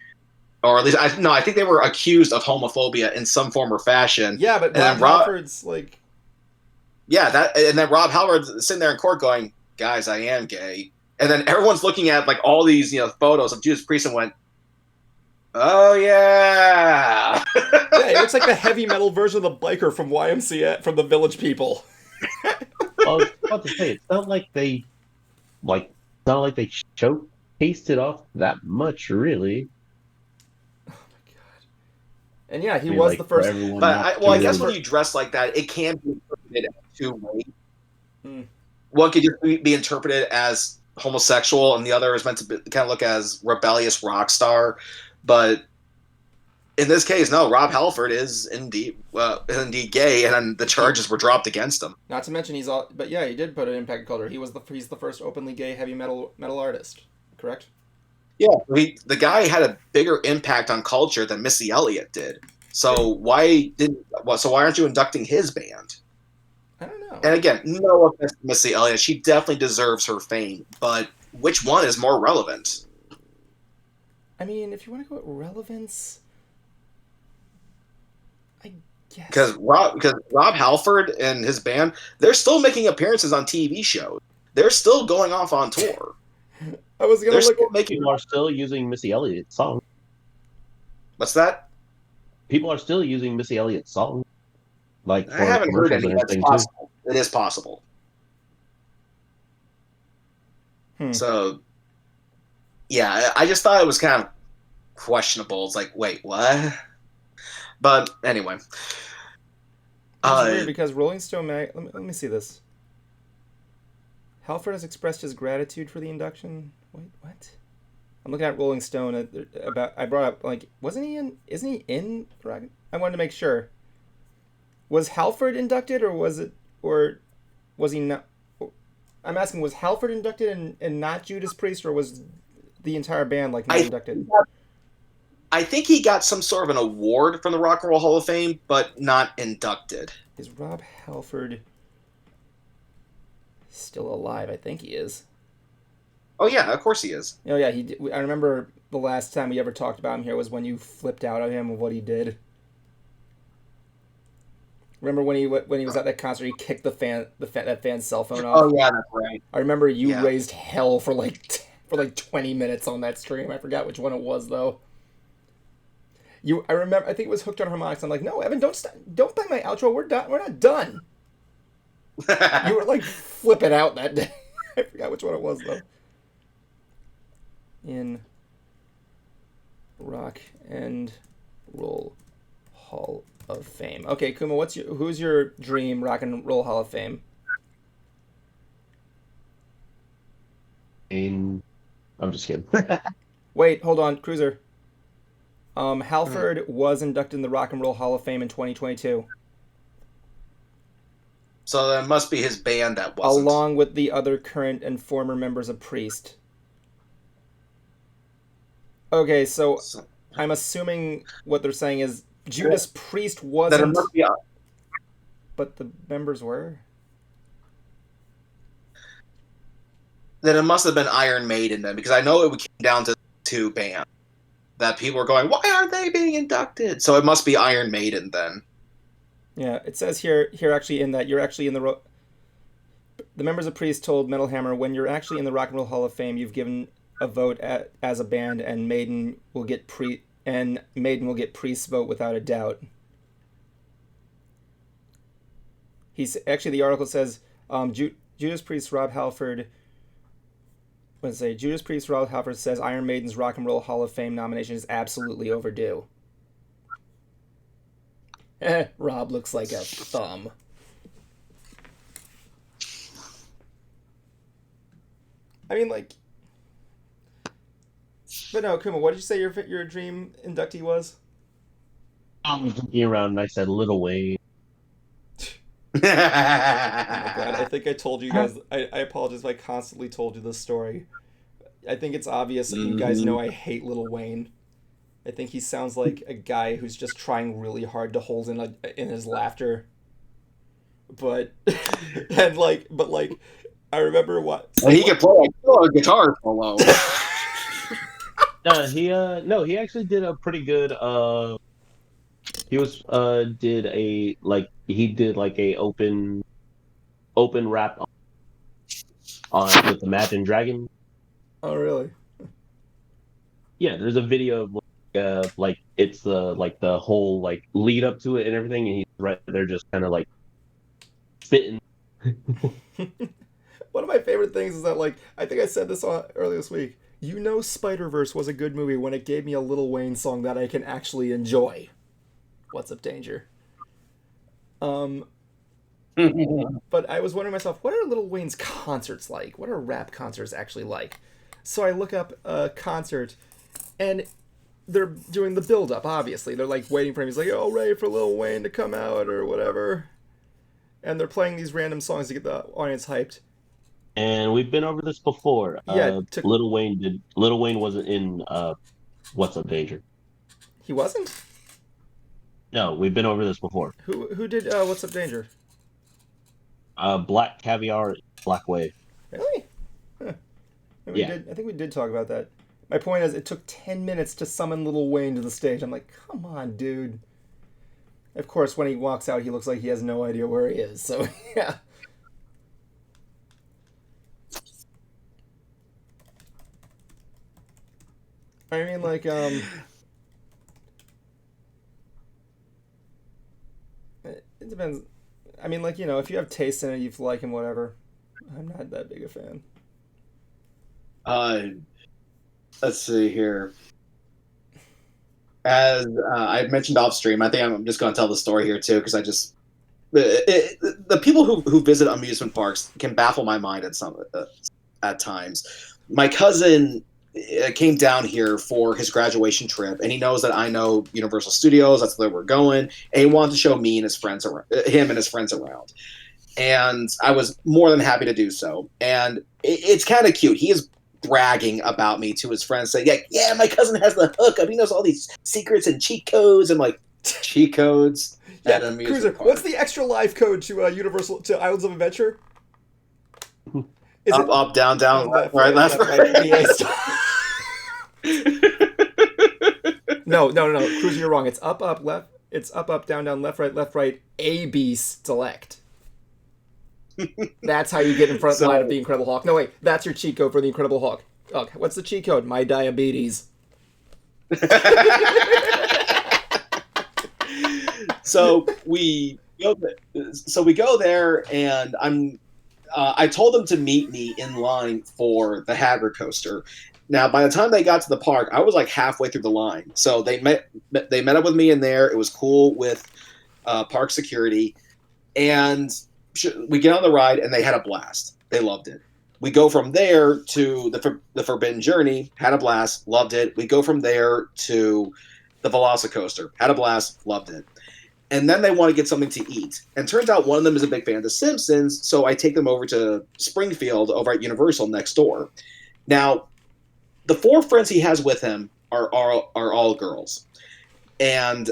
or at least, I think they were accused of homophobia in some form or fashion.
Yeah, but
And
Rob
then
Halford's like,
Yeah, and then Rob Halford's sitting there in court going, guys, I am gay. And then everyone's looking at like all these, photos of Judas Priest and went, oh yeah.
yeah, he looks like the heavy metal version of the biker from YMCA, from the Village People.
I was about to say, it's not like they showcased it off that much, really.
Oh my God! And yeah, he
I mean,
was
like,
the
for
first.
everyone
But
not
I
to-
guess when you dress like that, it can be interpreted as 2 ways.
Hmm.
One could just be interpreted as homosexual, and the other is meant to kind of look as rebellious rock star. But in this case, no, Rob Halford is indeed gay, and then the charges were dropped against him.
Not to mention he's all, but yeah, he did put an impact color. He's the first openly gay heavy metal artist, correct?
Yeah, the guy had a bigger impact on culture than Missy Elliott did. So why aren't you inducting his band?
I don't know.
And again, no offense to Missy Elliott, she definitely deserves her fame, but which one is more relevant?
I mean, if you want to go with relevance, I guess.
Because Rob Halford and his band, they're still making appearances on TV shows. They're still going off on tour.
I was gonna
They're
look.
still making.
People are still using Missy Elliott's song.
What's that?
People are still using Missy Elliott's song. Like,
I haven't heard any.
commercials and
That's
everything,
possible. It is possible.
Hmm.
So, yeah, I just thought it was kind of questionable. It's like, wait, what? But anyway,
Which is weird because Rolling Stone let me see this. Halford has expressed his gratitude for the induction. Wait, what? I'm looking at Rolling Stone I brought up, like, isn't he in Dragon? I wanted to make sure. Was Halford inducted or was he not? I'm asking, was Halford inducted and not Judas Priest, or was the entire band not inducted?
I think he got some sort of an award from the Rock and Roll Hall of Fame, but not inducted.
Is Rob Halford still alive? I think he is.
Oh yeah, of course he is.
Oh yeah, I remember the last time we ever talked about him here was when you flipped out at him of what he did. Remember when he was at that concert, he kicked that fan's cell phone off.
Oh yeah, that's right.
I remember you
Yeah.
raised hell for like 20 minutes on that stream. I forgot which one it was though. I remember. I think it was Hooked on Harmonics. I'm like, no, Evan, don't play my outro. We're done. We're not done. You were like flipping out that day. I forgot which one it was though. In Rock and Roll Hall of Fame. Okay, Kuma, who's your dream Rock and Roll Hall of Fame?
I'm just kidding.
Wait, hold on, Cruiser. Halford was inducted in the Rock and Roll Hall of Fame in 2022.
So that must be his band that wasn't.
Along with the other current and former members of Priest. Okay, so I'm assuming what they're saying is Judas Priest wasn't,
Then it must be,
but the members were?
then it must have been Iron Maiden then, because I know it came down to two bands that people were going, why aren't they being inducted? So it must be Iron Maiden then.
Yeah, it says here actually in that you're actually in the members of Priest told Metal Hammer, when you're actually in the Rock and Roll Hall of Fame, you've given a vote as a band, and Maiden will get Priest's vote without a doubt. The article says Judas Priest Rob Halford. Judas Priest Rob Halford says Iron Maiden's Rock and Roll Hall of Fame nomination is absolutely overdue. Rob looks like a thumb. I mean, like, but no, Kuma, what did you say your dream inductee was?
I was looking around and I said Little Wayne.
Oh my God, I think I told you guys. I apologize if I constantly told you this story. I think it's obvious that you guys know I hate Lil Wayne. I think he sounds like a guy who's just trying really hard to hold in his laughter. But I remember what.
And he could play a guitar solo.
He actually did a pretty good. He did a open rap on with Imagine Dragon.
Oh really?
Yeah, there's a video of it's the whole lead up to it and everything, and he's right there just kind of spitting.
One of my favorite things is that I think I said this earlier this week. Spider-Verse was a good movie when it gave me a Lil Wayne song that I can actually enjoy. What's Up, Danger? But I was wondering myself, what are Lil Wayne's concerts like? What are rap concerts actually like? So I look up a concert, and they're doing the build-up, obviously. They're waiting for him. He's oh, ready for Lil Wayne to come out or whatever. And they're playing these random songs to get the audience hyped.
And we've been over this before.
Yeah,
Lil Wayne wasn't in What's Up, Danger.
He wasn't?
No, we've been over this before.
Who did What's Up, Danger?
Black Caviar, Black Wave.
Really? Huh. I think we did talk about that. My point is, it took 10 minutes to summon Lil Wayne to the stage. I'm like, come on, dude. Of course, when he walks out, he looks like he has no idea where he is. So, yeah. I mean, it depends. I mean, if you have taste in it, you like him, whatever. I'm not that big a fan.
Let's see here. As I mentioned off stream, I think I'm just going to tell the story here too, because the people who visit amusement parks can baffle my mind at times. My cousin came down here for his graduation trip, and he knows that I know Universal Studios. That's where we're going, and he wanted to show me and his friends him and his friends around. And I was more than happy to do so. And it's kind of cute. He is bragging about me to his friends, saying, yeah, my cousin has the hookup. He knows all these secrets and cheat codes. I'm like, cheat codes?
Yeah, Cruiser, what's the extra life code to Islands of Adventure? Is
up, down, left, right.
No. Cruiser, you're wrong. It's up, left. It's up, up, down, down, left, right, A, B, select. That's how you get in front line of the Incredible Hulk. No, wait, that's your cheat code for the Incredible Hulk. Okay, what's the cheat code? My diabetes.
So we go there, and I told them to meet me in line for the Hagrid coaster. Now, by the time they got to the park, I was like halfway through the line. So they met up with me in there. It was cool with park security, and we get on the ride, and they had a blast. They loved it. We go from there to the Forbidden Journey, had a blast, loved it. We go from there to the Velocicoaster, had a blast, loved it. And then they want to get something to eat. And turns out one of them is a big fan of The Simpsons, so I take them over to Springfield over at Universal next door. Now, the 4 friends he has with him are all girls. And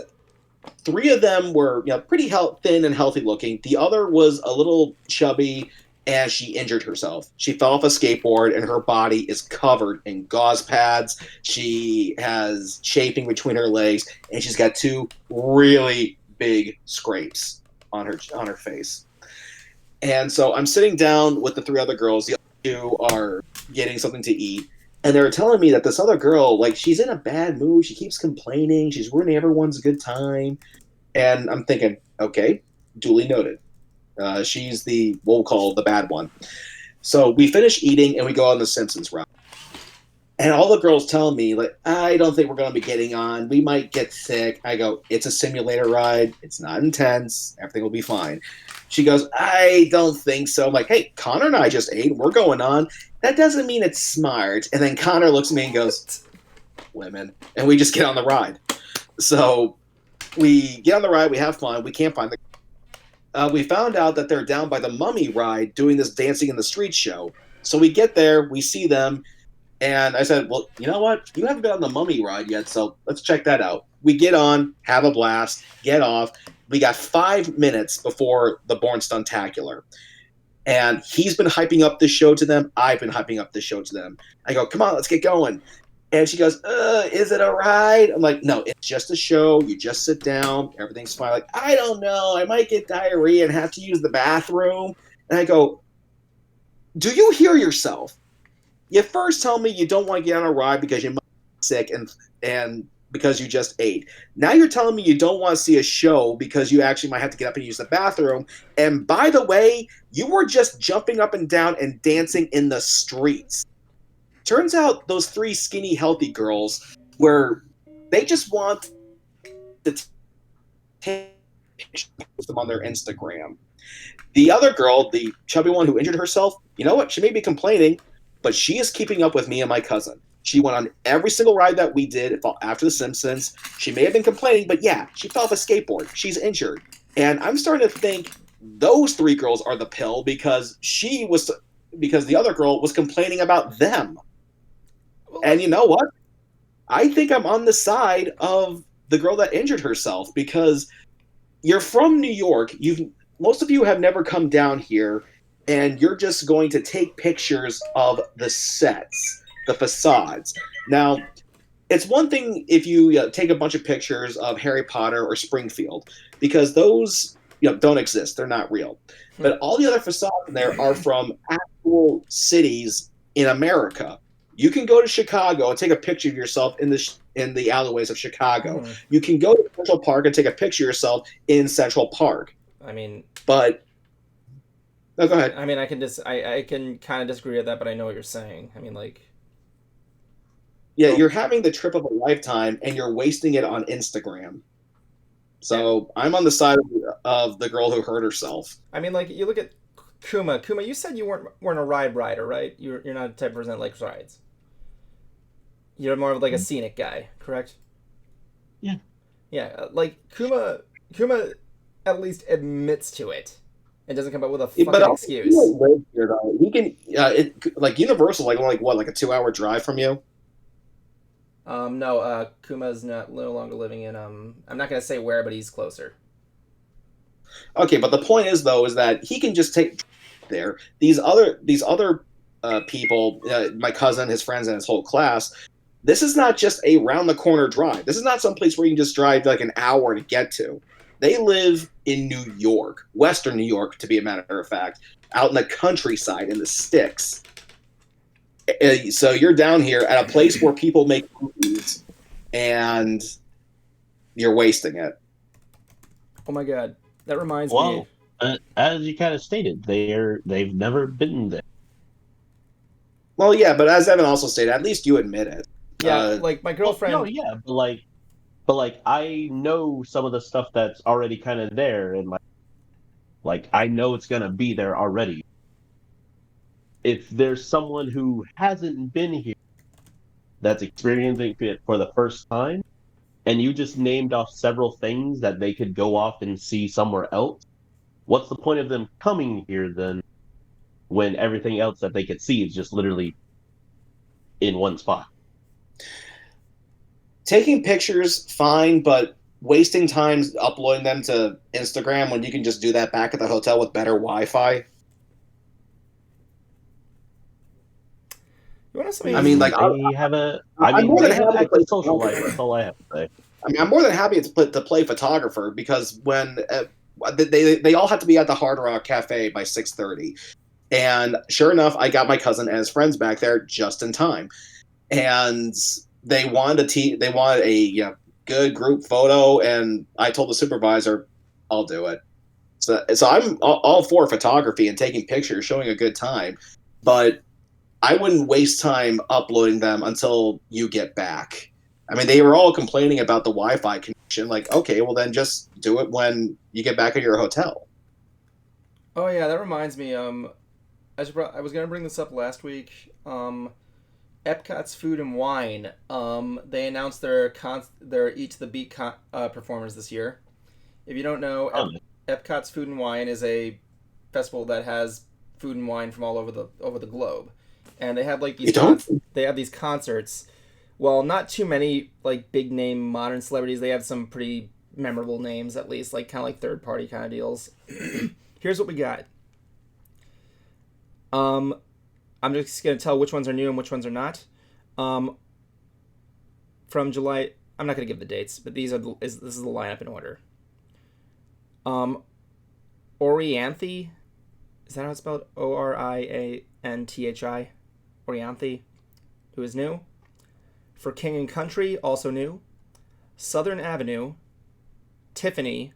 3 of them were pretty thin and healthy looking. The other was a little chubby, and she injured herself. She fell off a skateboard, and her body is covered in gauze pads. She has chafing between her legs, and she's got 2 really big scrapes on her face. And so I'm sitting down with the 3 other girls. The other 2 are getting something to eat. And they're telling me that this other girl, like, she's in a bad mood. She keeps complaining. She's ruining everyone's good time. And I'm thinking, okay, duly noted. She's we'll call the bad one. So we finish eating, and we go on the Simpsons route. And all the girls tell me, like, I don't think we're going to be getting on. We might get sick. I go, it's a simulator ride. It's not intense. Everything will be fine. She goes, I don't think so. I'm like, hey, Connor and I just ate. We're going on. That doesn't mean it's smart. And then Connor looks at me and goes, women. And we just get on the ride. So we get on the ride. We have fun. We can't find we found out that they're down by the Mummy ride doing this Dancing in the Street show. So we get there. We see them. And I said, well, you know what? You haven't been on the Mummy ride yet, so let's check that out. We get on, have a blast, get off. We got 5 minutes before the Born Stuntacular. And he's been hyping up this show to them. I've been hyping up this show to them. I go, come on, let's get going. And she goes, is it a ride? I'm like, no, it's just a show. You just sit down. Everything's fine. Like, I don't know. I might get diarrhea and have to use the bathroom. And I go, do you hear yourself? You first tell me you don't want to get on a ride because you might be sick and because you just ate. Now you're telling me you don't want to see a show because you actually might have to get up and use the bathroom. And by the way, you were just jumping up and down and dancing in the streets. Turns out those 3 skinny, healthy girls they just want to take pictures of them on their Instagram. The other girl, the chubby one who injured herself, you know what? She may be complaining, but she is keeping up with me and my cousin. She went on every single ride that we did after The Simpsons. She may have been complaining, but yeah, she fell off a skateboard. She's injured. And I'm starting to think those 3 girls are the pill because the other girl was complaining about them. And you know what? I think I'm on the side of the girl that injured herself because you're from New York. Most of you have never come down here, and you're just going to take pictures of the sets, the facades. Now, it's one thing if you take a bunch of pictures of Harry Potter or Springfield, because those don't exist. They're not real. But all the other facades in there are from actual cities in America. You can go to Chicago and take a picture of yourself in the alleyways of Chicago. You can go to Central Park and take a picture of yourself in Central Park.
I mean,
but no, go ahead.
I mean, I can kind of disagree with that, but I know what you're saying. I mean, like,
yeah, you're having the trip of a lifetime, and you're wasting it on Instagram. So I'm on the side of the girl who hurt herself.
I mean, like, you look at Kuma. Kuma, you said you weren't a ride rider, right? You're not the type of person that likes rides. You're more of like a scenic guy, correct?
Yeah.
Yeah, like Kuma at least admits to it. It doesn't come up with a fucking excuse.
He can, like Universal, like only like a 2-hour drive from you.
No, Kuma's no longer living in I'm not gonna say where, but he's closer.
Okay, but the point is though is that he can just take there. These other people, my cousin, his friends, and his whole class, this is not just a round the corner drive. This is not some place where you can just drive like an hour to get to. They live in New York, Western New York, to be a matter of fact, out in the countryside in the sticks. So you're down here at a place where people make movies, and you're wasting it.
Oh my god, that reminds me.
As you kind of stated, they've never been there.
Well, yeah, but as Evan also stated, at least you admit it.
Yeah, like my girlfriend.
No, yeah, but I know some of the stuff that's already kind of there, and like I know it's gonna be there already. If there's someone who hasn't been here that's experiencing it for the first time, and you just named off several things that they could go off and see somewhere else, what's the point of them coming here then, when everything else that they could see is just literally in one spot?
Taking pictures, fine, but wasting time uploading them to Instagram when you can just do that back at the hotel with better Wi-Fi.
You want to
I mean, like,
they have a.
I'm more than
they have
happy to
an
play
active social life. That's all I have to say.
I mean, I'm more than happy to play photographer because when they all have to be at the Hard Rock Cafe by 6:30, and sure enough, I got my cousin and his friends back there just in time, and they wanted a good group photo, and I told the supervisor, I'll do it. So I'm all for photography and taking pictures, showing a good time, but I wouldn't waste time uploading them until you get back. I mean, they were all complaining about the Wi-Fi connection. Like, okay, well then just do it when you get back at your hotel.
Oh yeah, that reminds me. I was gonna bring this up last week. Epcot's Food and Wine. They announced their Eat the Beat performers this year. If you don't know, Epcot's Food and Wine is a festival that has food and wine from all over the globe, and they have like these these concerts. Well, not too many like big name modern celebrities. They have some pretty memorable names at least, like kind of like third party kind of deals. Here's what we got. I'm just going to tell which ones are new and which ones are not. From July, I'm not going to give the dates, but this is the lineup in order. Orianthi, is that how it's spelled? Orianthi? Orianthi, who is new. For King and Country, also new. Southern Avenue, Tiffany,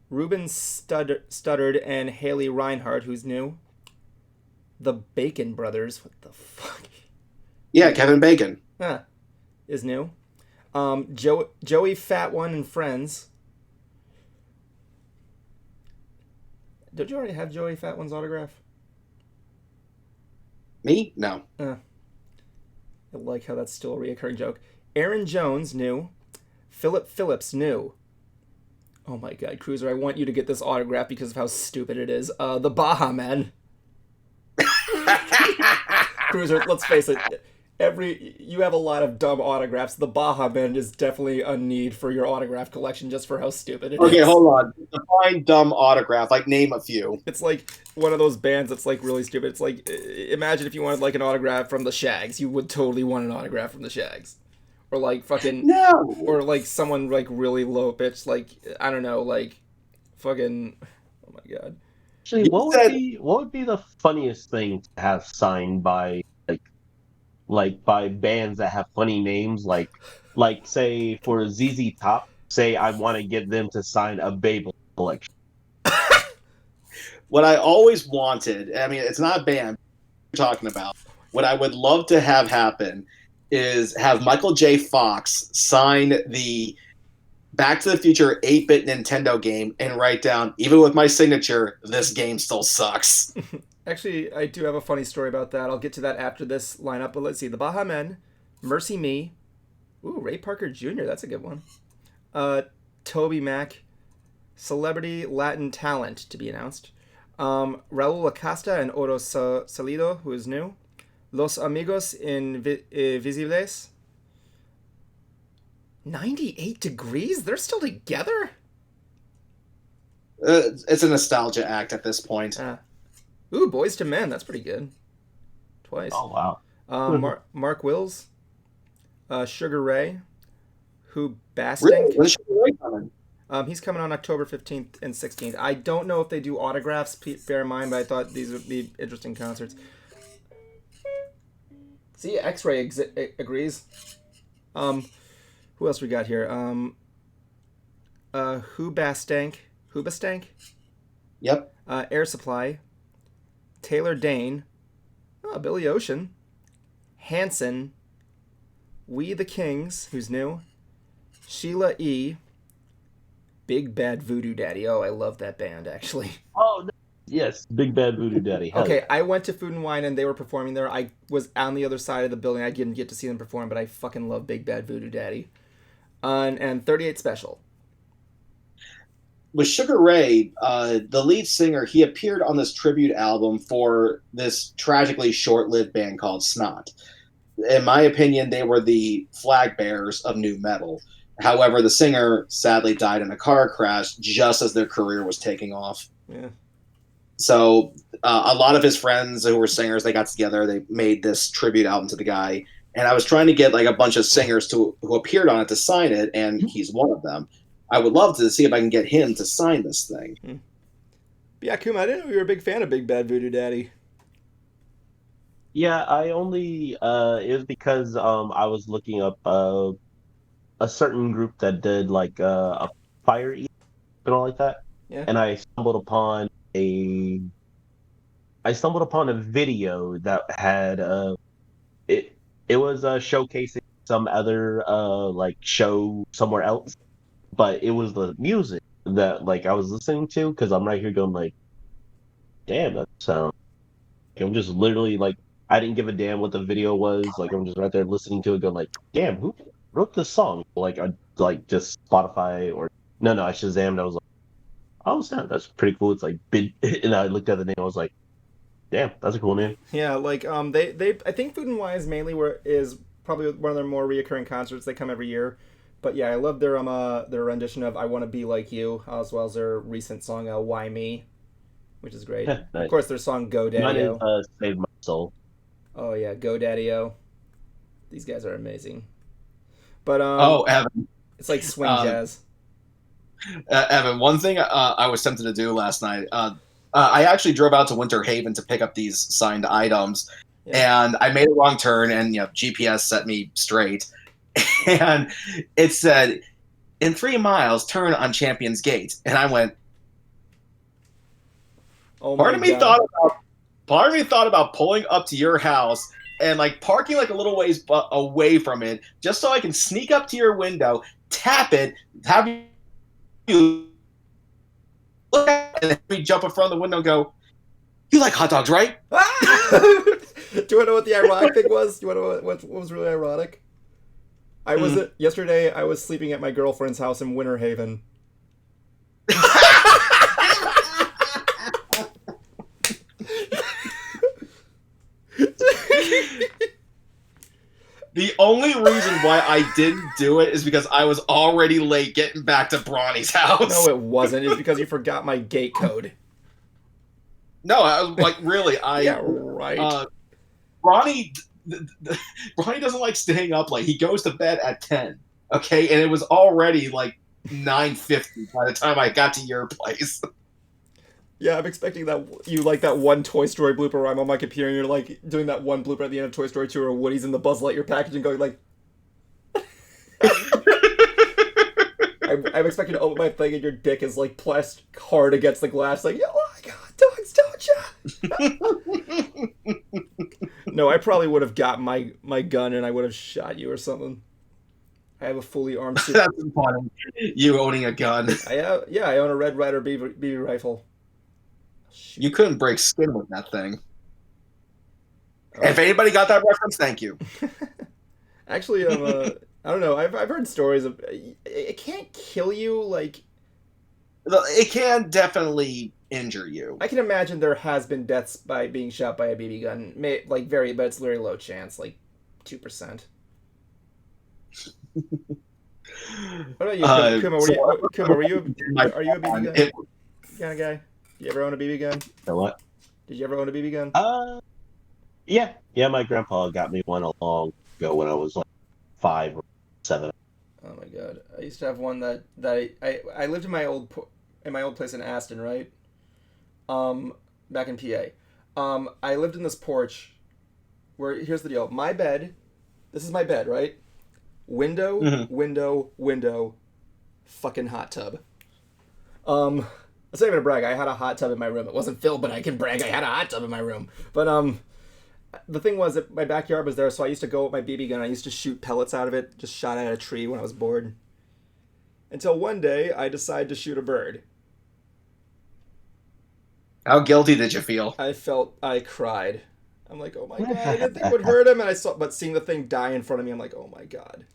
Ruben Studdard, and Haley Reinhardt, who's new. The Bacon Brothers, what the fuck?
Yeah, Kevin Bacon.
Is new. Joey Fat One and Friends. Don't you already have Joey Fat One's autograph?
Me? No.
I like how that's still a reoccurring joke. Aaron Jones, new. Philip Phillips, new. Oh my god, Cruiser, I want you to get this autograph because of how stupid it is. The Baha Men. Cruiser, let's face it. You have a lot of dumb autographs. The Baha Men is definitely a need for your autograph collection just for how stupid it is.
Okay, hold on. Define dumb autograph. Like, name a few.
It's like one of those bands that's like really stupid. It's like, imagine if you wanted like an autograph from the Shags. You would totally want an autograph from the Shags. Or like fucking...
No!
Or like someone like really low bitch, like, I don't know, like fucking... Oh my god.
Actually, what would be the funniest thing to have signed by like by bands that have funny names, like say for ZZ Top, say I want to get them to sign a Babel collection.
What I always wanted, I mean, it's not a band we're talking about. What I would love to have happen is have Michael J. Fox sign the Back to the Future 8-bit Nintendo game and write down, even with my signature, this game still sucks.
Actually, I do have a funny story about that. I'll get to that after this lineup, but let's see. The Baha Men, Mercy Me. Ooh, Ray Parker Jr., that's a good one. Toby Mac, Celebrity Latin Talent, to be announced. Raul Acosta and Oro Salido, who is new. Los Amigos Invisibles. 98 Degrees? They're still together?
It's a nostalgia act at this point.
Ooh, Boys to Men. That's pretty good. Twice.
Oh, wow.
Mark Wills. Sugar Ray, who Bastink.
Really? When's Sugar Ray coming?
He's coming on October 15th and 16th. I don't know if they do autographs, bear in mind, but I thought these would be interesting concerts. See, X-Ray agrees. Who else we got here? Hoobastank.
Yep.
Air Supply. Taylor Dane. Billy Ocean. Hanson. We the Kings, who's new. Sheila E. Big Bad Voodoo Daddy. Oh, I love that band, actually.
Oh, no. Yes, Big Bad Voodoo Daddy. Hell
Okay,
yeah.
I went to Food and Wine and they were performing there. I was on the other side of the building. I didn't get to see them perform, but I fucking love Big Bad Voodoo Daddy. And 38 Special.
With Sugar Ray, the lead singer, he appeared on this tribute album for this tragically short-lived band called Snot. In my opinion, they were the flag bearers of nu metal. However, the singer sadly died in a car crash just as their career was taking off.
Yeah.
So a lot of his friends who were singers, they got together, they made this tribute album to the guy. And I was trying to get like a bunch of singers who appeared on it to sign it, and he's one of them. I would love to see if I can get him to sign this thing.
Yeah, Kuma, I didn't know you were a big fan of Big Bad Voodoo Daddy.
Yeah, I only it was because I was looking up a certain group that did like a fire eater and all like that.
Yeah.
And I stumbled upon a video that had it was showcasing some other like show somewhere else, but it was the music that like I was listening to, because I'm right here going like, damn, that sounds. I'm just literally like, I didn't give a damn what the video was. Like, I'm just right there listening to it, going like, damn, who wrote this song? Like, I like just Spotify or no, I Shazammed. I was like, oh snap, that's pretty cool. It's like big, and I looked at the name. I was like, damn, that's a cool name.
Yeah, like they I think Food and Wine is mainly is probably one of their more reoccurring concerts. They come every year. But yeah, I love their rendition of "I Want to Be Like You," as well as their recent song "Why Me," which is great.
Nice.
Of course, their song "Go
Mine
Daddy-O."
is Save My Soul.
Oh yeah, "Go Daddy-O." These guys are amazing. But
Evan.
it's like swing jazz.
Evan, one thing I was tempted to do last night. I actually drove out to Winter Haven to pick up these signed items, and I made a wrong turn, and GPS set me straight. And it said, in 3 miles, turn on Champions Gate. And I went, part of me thought about pulling up to your house and like parking like a little ways away from it, just so I can sneak up to your window, tap it, have you look at it, and we jump in front of the window and go, you like hot dogs, right?
Do you want to know what the ironic thing was? Do you want to know what was really ironic? Yesterday I was sleeping at my girlfriend's house in Winter Haven.
The only reason why I didn't do it is because I was already late getting back to Brony's house.
No, it wasn't. It's because you forgot my gate code.
No, I was like, really,
yeah, right.
Brony doesn't like staying up late. He goes to bed at 10. Okay, and it was already like 9:50 by the time I got to your place.
Yeah, I'm expecting that you like that one Toy Story blooper where I'm on my computer and you're like doing that one blooper at the end of Toy Story 2 where Woody's in the Buzz Lightyear package and going like... I'm expecting to open my thing and your dick is like pressed hard against the glass like, oh my god, dogs, don't ya? No, I probably would have got my gun and I would have shot you or something. I have a fully armed suit.
That's funny. You owning a gun.
I own a Red Ryder BB rifle. Shoot.
You couldn't break skin with that thing. Oh. If anybody got that reference, thank you.
Actually, I don't know. I've heard stories of it can't kill you. Like,
it can definitely injure you.
I can imagine there has been deaths by being shot by a BB gun. But it's very low chance, like 2%. What about you, Kuma? Are you a BB gun guy? Did you ever own a BB gun?
What?
Did you ever own a BB gun?
Yeah. My grandpa got me one a long ago when I was like 5 or 7.
Oh my god! I used to have one that I lived in my old place in Aston, right? Back in PA. I lived in this porch where here's the deal. My bed, this is my bed, right? Window, window, fucking hot tub. That's not even a brag. I had a hot tub in my room. It wasn't filled, but I can brag I had a hot tub in my room. But the thing was that my backyard was there, so I used to go with my BB gun. I used to shoot pellets out of it, just shot at a tree when I was bored. Until one day, I decided to shoot a bird.
How guilty did you feel?
I cried. I'm like, oh my god, I didn't think it would hurt him, but seeing the thing die in front of me, I'm like, oh my god.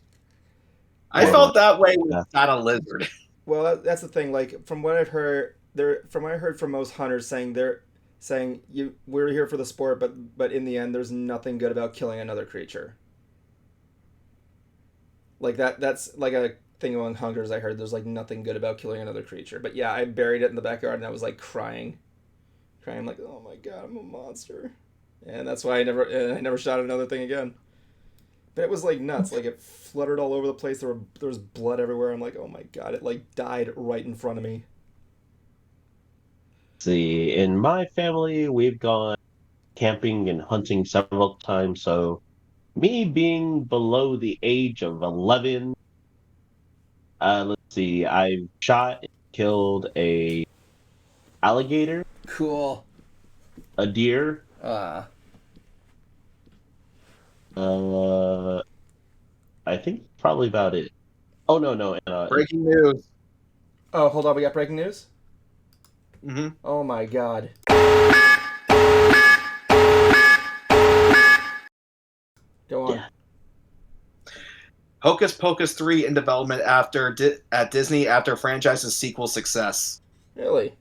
I felt that way with not a lizard.
Well, that's the thing. Like from what I've heard, from most hunters we're here for the sport, but in the end, there's nothing good about killing another creature. Like that's like a thing among hunters. I heard there's like nothing good about killing another creature. But yeah, I buried it in the backyard and I was like crying, like, oh my god, I'm a monster, and that's why I never shot another thing again. But it was like nuts. Like it fluttered all over the place. There was blood everywhere. I'm like, oh my god, it like died right in front of me.
See, in my family, we've gone camping and hunting several times. So, me being below the age of 11, let's see, I've shot and killed a alligator,
Cool.
a deer. I think probably about it. Oh no!
Breaking news.
Oh, hold on, we got breaking news?
Mm-hmm.
Oh my god. Go on.
Yeah.
Hocus Pocus 3 in development at Disney after franchise's sequel success.
Really?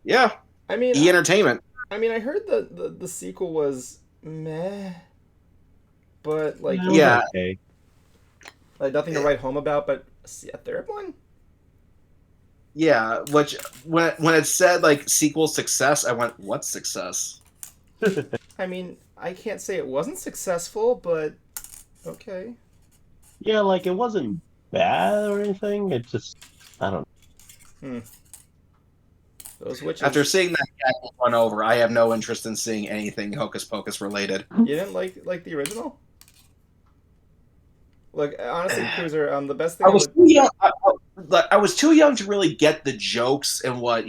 Yeah.
I mean,
E Entertainment.
I mean, I heard the sequel was meh, but like
Yeah.
Okay.
like nothing to write home about. But a third one?
Yeah, which when it said like sequel success, I went, "What success?"
I mean, I can't say it wasn't successful, but okay.
Yeah, like it wasn't bad or anything. It just, I don't know.
Those witches.
After seeing that cat get run over, I have no interest in seeing anything Hocus Pocus related.
You didn't like the original? Like honestly, Cruiser, the best thing
I was too young. I was too young to really get the jokes and what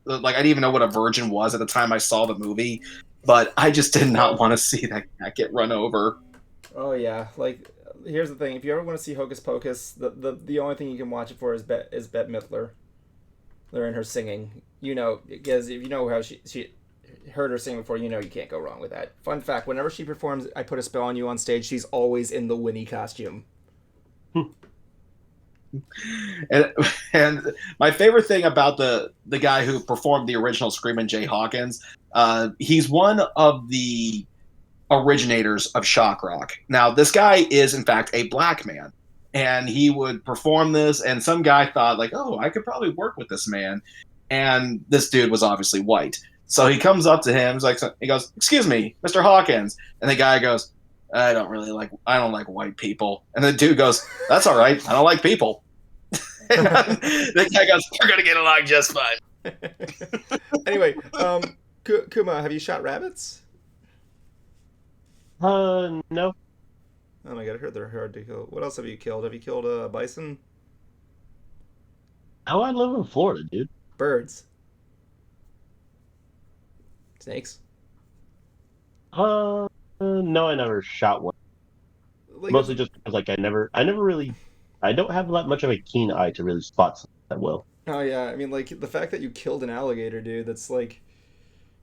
like I didn't even know what a virgin was at the time I saw the movie. But I just did not want to see that cat get run over.
Oh yeah, like here's the thing: if you ever want to see Hocus Pocus, the only thing you can watch it for is Bette Midler. They're in her singing, because if you know how she heard her sing before, you can't go wrong with that. Fun fact: whenever she performs "I Put a Spell on You" on stage, she's always in the Winnie costume.
And my favorite thing about the guy who performed the original Screamin' Jay Hawkins, he's one of the originators of shock rock. Now, this guy is in fact a black man, and he would perform this, and some guy thought like, oh, I could probably work with this man, and this dude was obviously white. So he comes up to him, he goes, "Excuse me, Mr. Hawkins," and the guy goes, I don't like white people. And the dude goes, "That's all right. I don't like people." And the guy goes, "We're going to get along just fine."
Anyway, Kuma, have you shot rabbits?
No.
Oh my god, I heard they're hard to kill. What else have you killed? Have you killed a bison?
Oh, I live in Florida, dude.
Birds? Snakes?
No, I never shot one.
Like,
Mostly just because, like, I never really, I don't have that much of a keen eye to really spot something that well.
Oh yeah, I mean, like the fact that you killed an alligator, dude. That's like,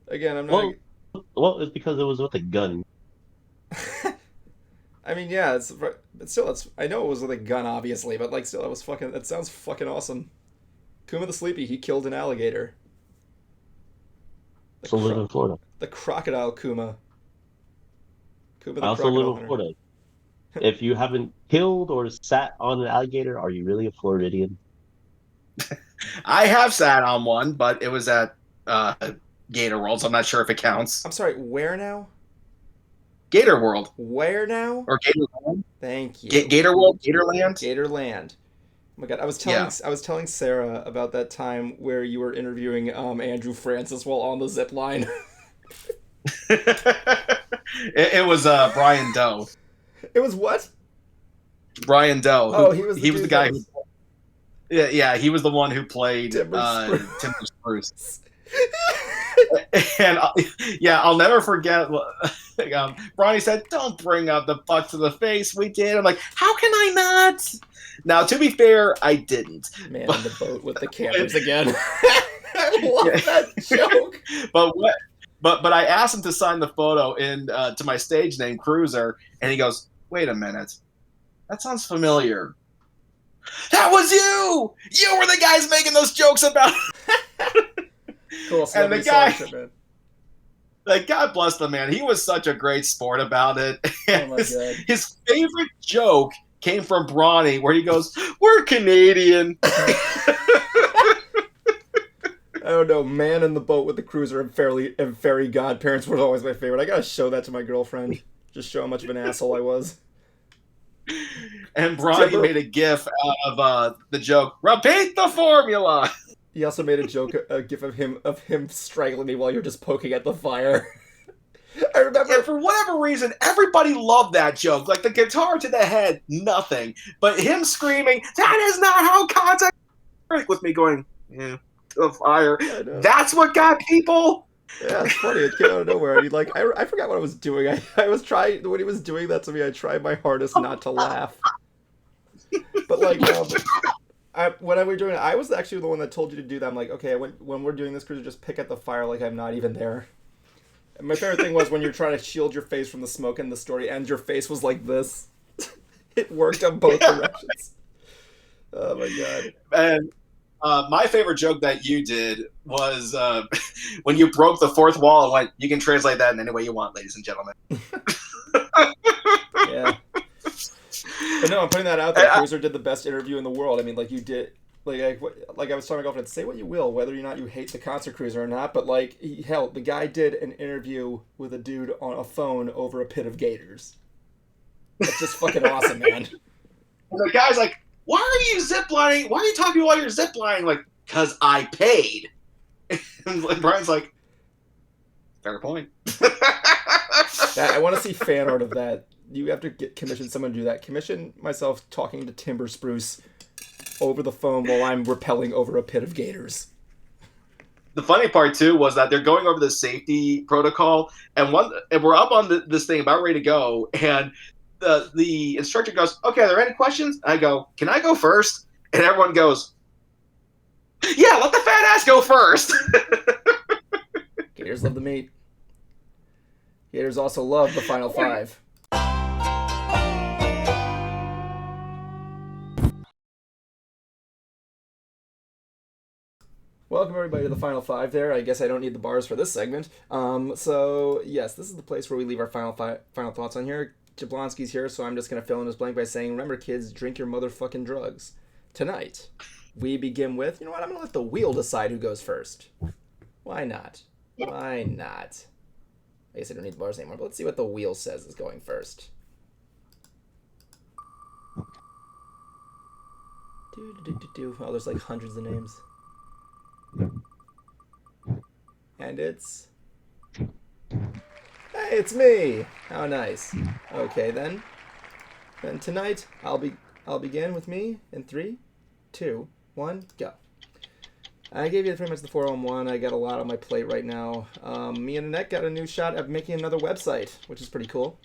again, I'm not.
Well, it's because it was with a gun.
I mean, yeah, but still, I know it was with a gun, obviously, but like, still, that sounds fucking awesome. Kuma the Sleepy, he killed an alligator.
I also live in Florida.
The crocodile Kuma. Kuma the
I also
crocodile
live in
hunter.
Florida. If you haven't killed or sat on an alligator, are you really a Floridian?
I have sat on one, but it was at Gator World, so I'm not sure if it counts.
I'm sorry, where now?
Gator World.
Where now?
Or Gatorland?
Thank you.
Gator World? Gatorland?
Gatorland. Oh my god, I was telling Sarah about that time where you were interviewing Andrew Francis while on the zip line.
it was Brian Doe.
It was what?
Brian Doe.
Oh, he was the
guy who... Yeah, he was the one who played Timber Spruce. And I'll never forget. Brony said, "Don't bring up the butt to the face." We did. I'm like, how can I not? Now, to be fair, I didn't.
Man in the boat with the cameras again. I love that joke.
But I asked him to sign the photo to my stage name, Cruiser, and he goes, "Wait a minute, that sounds familiar." That was you! You were the guys making those jokes about
Cool.
And the guy, like, God bless the man. He was such a great sport about it.
Oh my God.
His favorite joke came from Brony, where he goes, "We're Canadian."
I don't know. Man in the boat with the cruiser and fairy godparents was always my favorite. I gotta show that to my girlfriend. Just show how much of an asshole I was.
And Brony made a gif out of the joke, "Repeat the formula."
He also made a gif of him strangling me while you're just poking at the fire. I remember.
And for whatever reason, everybody loved that joke. Like, the guitar to the head, nothing. But him screaming, "That is not how contact," with me going, "Yeah, to the fire." That's what got people.
Yeah, it's funny. It came out of nowhere. And I forgot what I was doing. I was trying, when he was doing that to me, I tried my hardest not to laugh. But like, when I was doing it, I was actually the one that told you to do that. I'm like, okay, when we're doing this cruiser, just pick at the fire like I'm not even there. And my favorite thing was when you're trying to shield your face from the smoke and the story ends, your face was like this. It worked on both directions. Oh my God.
And my favorite joke that you did was when you broke the fourth wall and went, "You can translate that in any way you want, ladies and gentlemen."
Yeah. But no, I'm putting that out there. Cruiser did the best interview in the world. I mean, like, you did, like I was telling my girlfriend, say what you will, whether or not you hate the concert Cruiser or not, but like, hell, the guy did an interview with a dude on a phone over a pit of gators. That's just fucking awesome, man.
And the guy's like, "Why are you ziplining? Why are you talking while you're ziplining?" Like, "'Cause I paid." And Brian's like, "Fair point."
I want to see fan art of that. You have to commission someone to do that. Commission myself talking to Timber Spruce over the phone while I'm rappelling over a pit of gators.
The funny part too was that they're going over the safety protocol, and we're up on this thing about ready to go, and the instructor goes, "Okay, are there any questions?" I go, "Can I go first?" And everyone goes, "Yeah, let the fat ass go first."
Gators love the meat. Gators also love the Final Five. Welcome everybody to the Final Five there. I guess I don't need the bars for this segment. So yes, this is the place where we leave our final thoughts on here. Jablonski's here, so I'm just going to fill in his blank by saying, remember kids, drink your motherfucking drugs. Tonight, we begin with, you know what, I'm going to let the wheel decide who goes first. Why not? Why not? I guess I don't need the bars anymore, but let's see what the wheel says is going first. Oh, there's like hundreds of names. And it's... Hey, it's me! How nice. Okay, then. Then tonight, I'll begin with me in 3, 2, 1, go. I gave you pretty much the 4-on-1. I got a lot on my plate right now. Me and Annette got a new shot at making another website, which is pretty cool.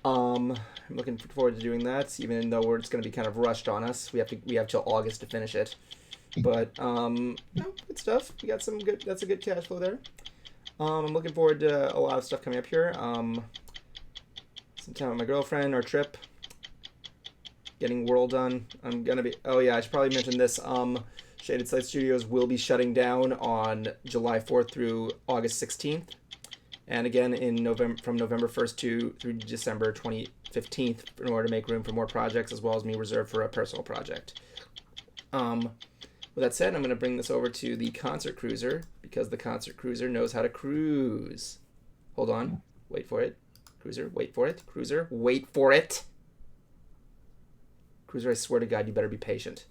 I'm looking forward to doing that, even though it's going to be kind of rushed on us. We have till August to finish it. But no, good stuff. We got some good. That's a good cash flow there. I'm looking forward to a lot of stuff coming up here. Some time with my girlfriend, our trip, getting World done. I'm gonna be. Oh yeah, I should probably mention this. Shaded Sight Studios will be shutting down on July 4th through August 16th, and again in from November 1st through December 15th, in order to make room for more projects, as well as me reserved for a personal project. With that said, I'm going to bring this over to the Concert Cruiser, because the Concert Cruiser knows how to cruise. Hold on. Wait for it. Cruiser, wait for it. Cruiser, wait for it. Cruiser, I swear to God, you better be patient.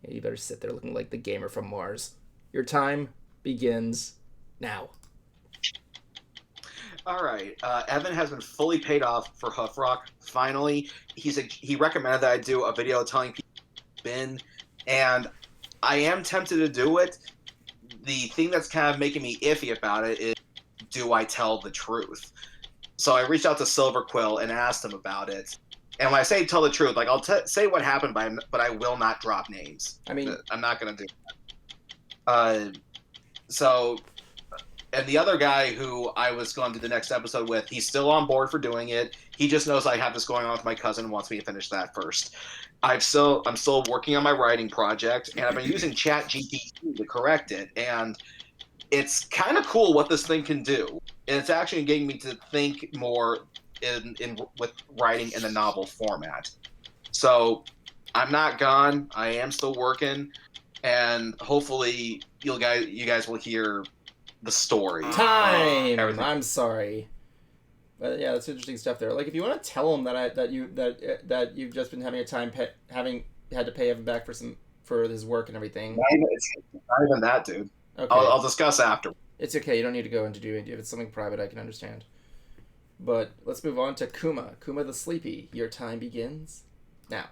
Yeah, you better sit there looking like the gamer from Mars. Your time begins now.
All right. Evan has been fully paid off for Hoof Rock. Finally, he recommended that I do a video telling people it's been, and I am tempted to do it. The thing that's kind of making me iffy about it is, do I tell the truth? So I reached out to Silver Quill and asked him about it. And when I say tell the truth, like I'll say what happened, but I will not drop names.
I mean,
I'm not going to do that. And the other guy who I was going to do the next episode with, he's still on board for doing it. He just knows I have this going on with my cousin and wants me to finish that first. I'm still working on my writing project, and I've been using ChatGPT to correct it, and it's kind of cool what this thing can do. And it's actually getting me to think more with writing in the novel format. So I'm not gone. I am still working, and hopefully you guys will hear the story.
Time. I'm sorry, but yeah, that's interesting stuff there. Like, if you want to tell him that you've just been having a time having had to pay Evan back for his work and everything.
Not even that, dude.
Okay.
I'll discuss after.
It's okay. You don't need to go into doing it. If it's something private, I can understand. But let's move on to Kuma. Kuma the Sleepy. Your time begins now.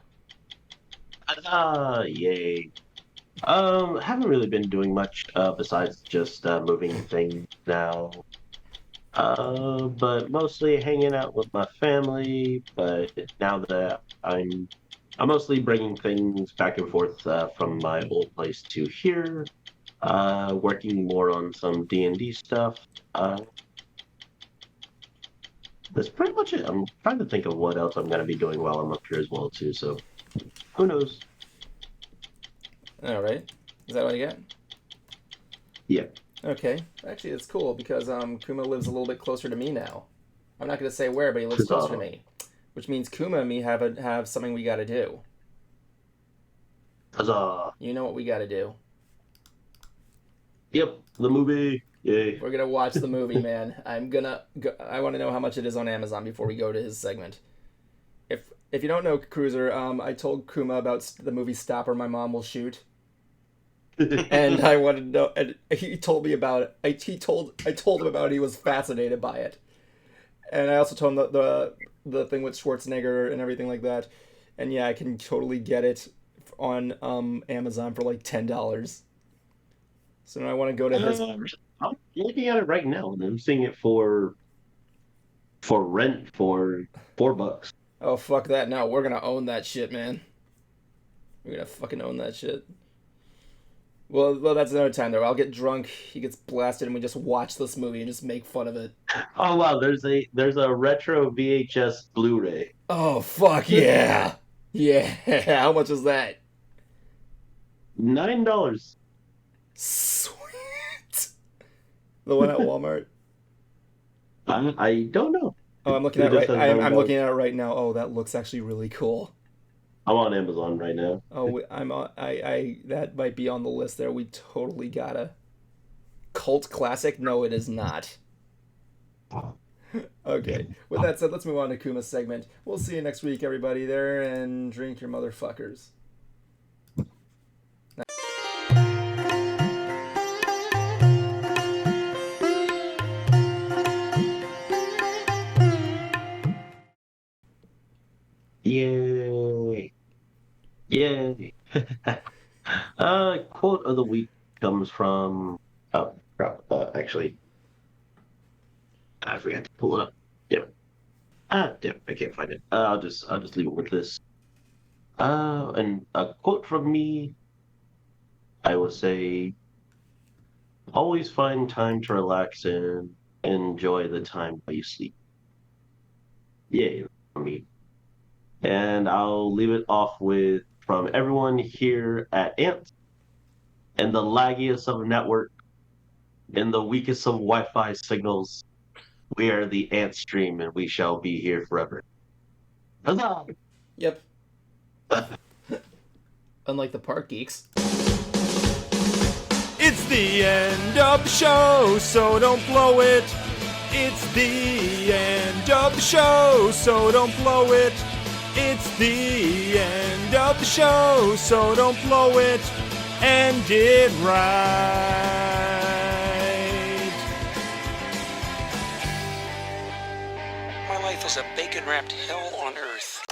Yay. Haven't really been doing much besides just moving things now. But mostly hanging out with my family. But now that I'm mostly bringing things back and forth from my old place to here. Working more on some D&D stuff. That's pretty much it. I'm trying to think of what else I'm going to be doing while I'm up here as well, too. So, who knows?
All right. Is that all you got?
Yeah.
Okay. Actually, it's cool because Kuma lives a little bit closer to me now. I'm not going to say where, but he lives closer to me. Which means Kuma and me have something we got to do.
Huzzah.
You know what we got to do.
Yep, the movie. Yay.
We're gonna watch the movie, man. I want to know how much it is on Amazon before we go to his segment. If you don't know, Cruiser, I told Kuma about the movie Stop or My Mom Will Shoot, and I wanted to know. And he told me about it. I told him about it. He was fascinated by it, and I also told him the thing with Schwarzenegger and everything like that. And yeah, I can totally get it on Amazon for like $10. So now I want to go to his.
I'm looking at it right now, and I'm seeing it for rent for $4.
Oh, fuck that. No, we're gonna own that shit, man. We're gonna fucking own that shit. Well, that's another time, though. I'll get drunk, he gets blasted, and we just watch this movie and just make fun of it.
Oh, wow. There's a retro VHS Blu-ray.
Oh, fuck yeah. Yeah. How much is that?
$9.
Sweet. The one at Walmart?
I don't know.
Oh, I'm looking at it I'm looking at it right now. Oh, that looks actually really cool.
I'm on Amazon right now.
Oh, that might be on the list there. We totally gotta. Cult classic? No, it is not. Okay. With that said, let's move on to Kuma's segment. We'll see you next week, everybody there, and drink your motherfuckers.
Yay. Yay. Quote of the week comes from... Oh, crap. Actually, I forgot to pull it up. Damn. Damn, I can't find it. I'll just leave it with this. And a quote from me, I will say, always find time to relax and enjoy the time while you sleep. Yay, for me. And I'll leave it off with, from everyone here at Ant, and the laggiest of network, and the weakest of Wi-Fi signals, we are the Ant Stream, and we shall be here forever. Huzzah!
Yep. Unlike the Park Geeks.
It's the end of the show, so don't blow it.
It's the end of the show, so don't blow it. It's the end of the show, so don't blow it. End it right.
My life is a bacon-wrapped hell on earth.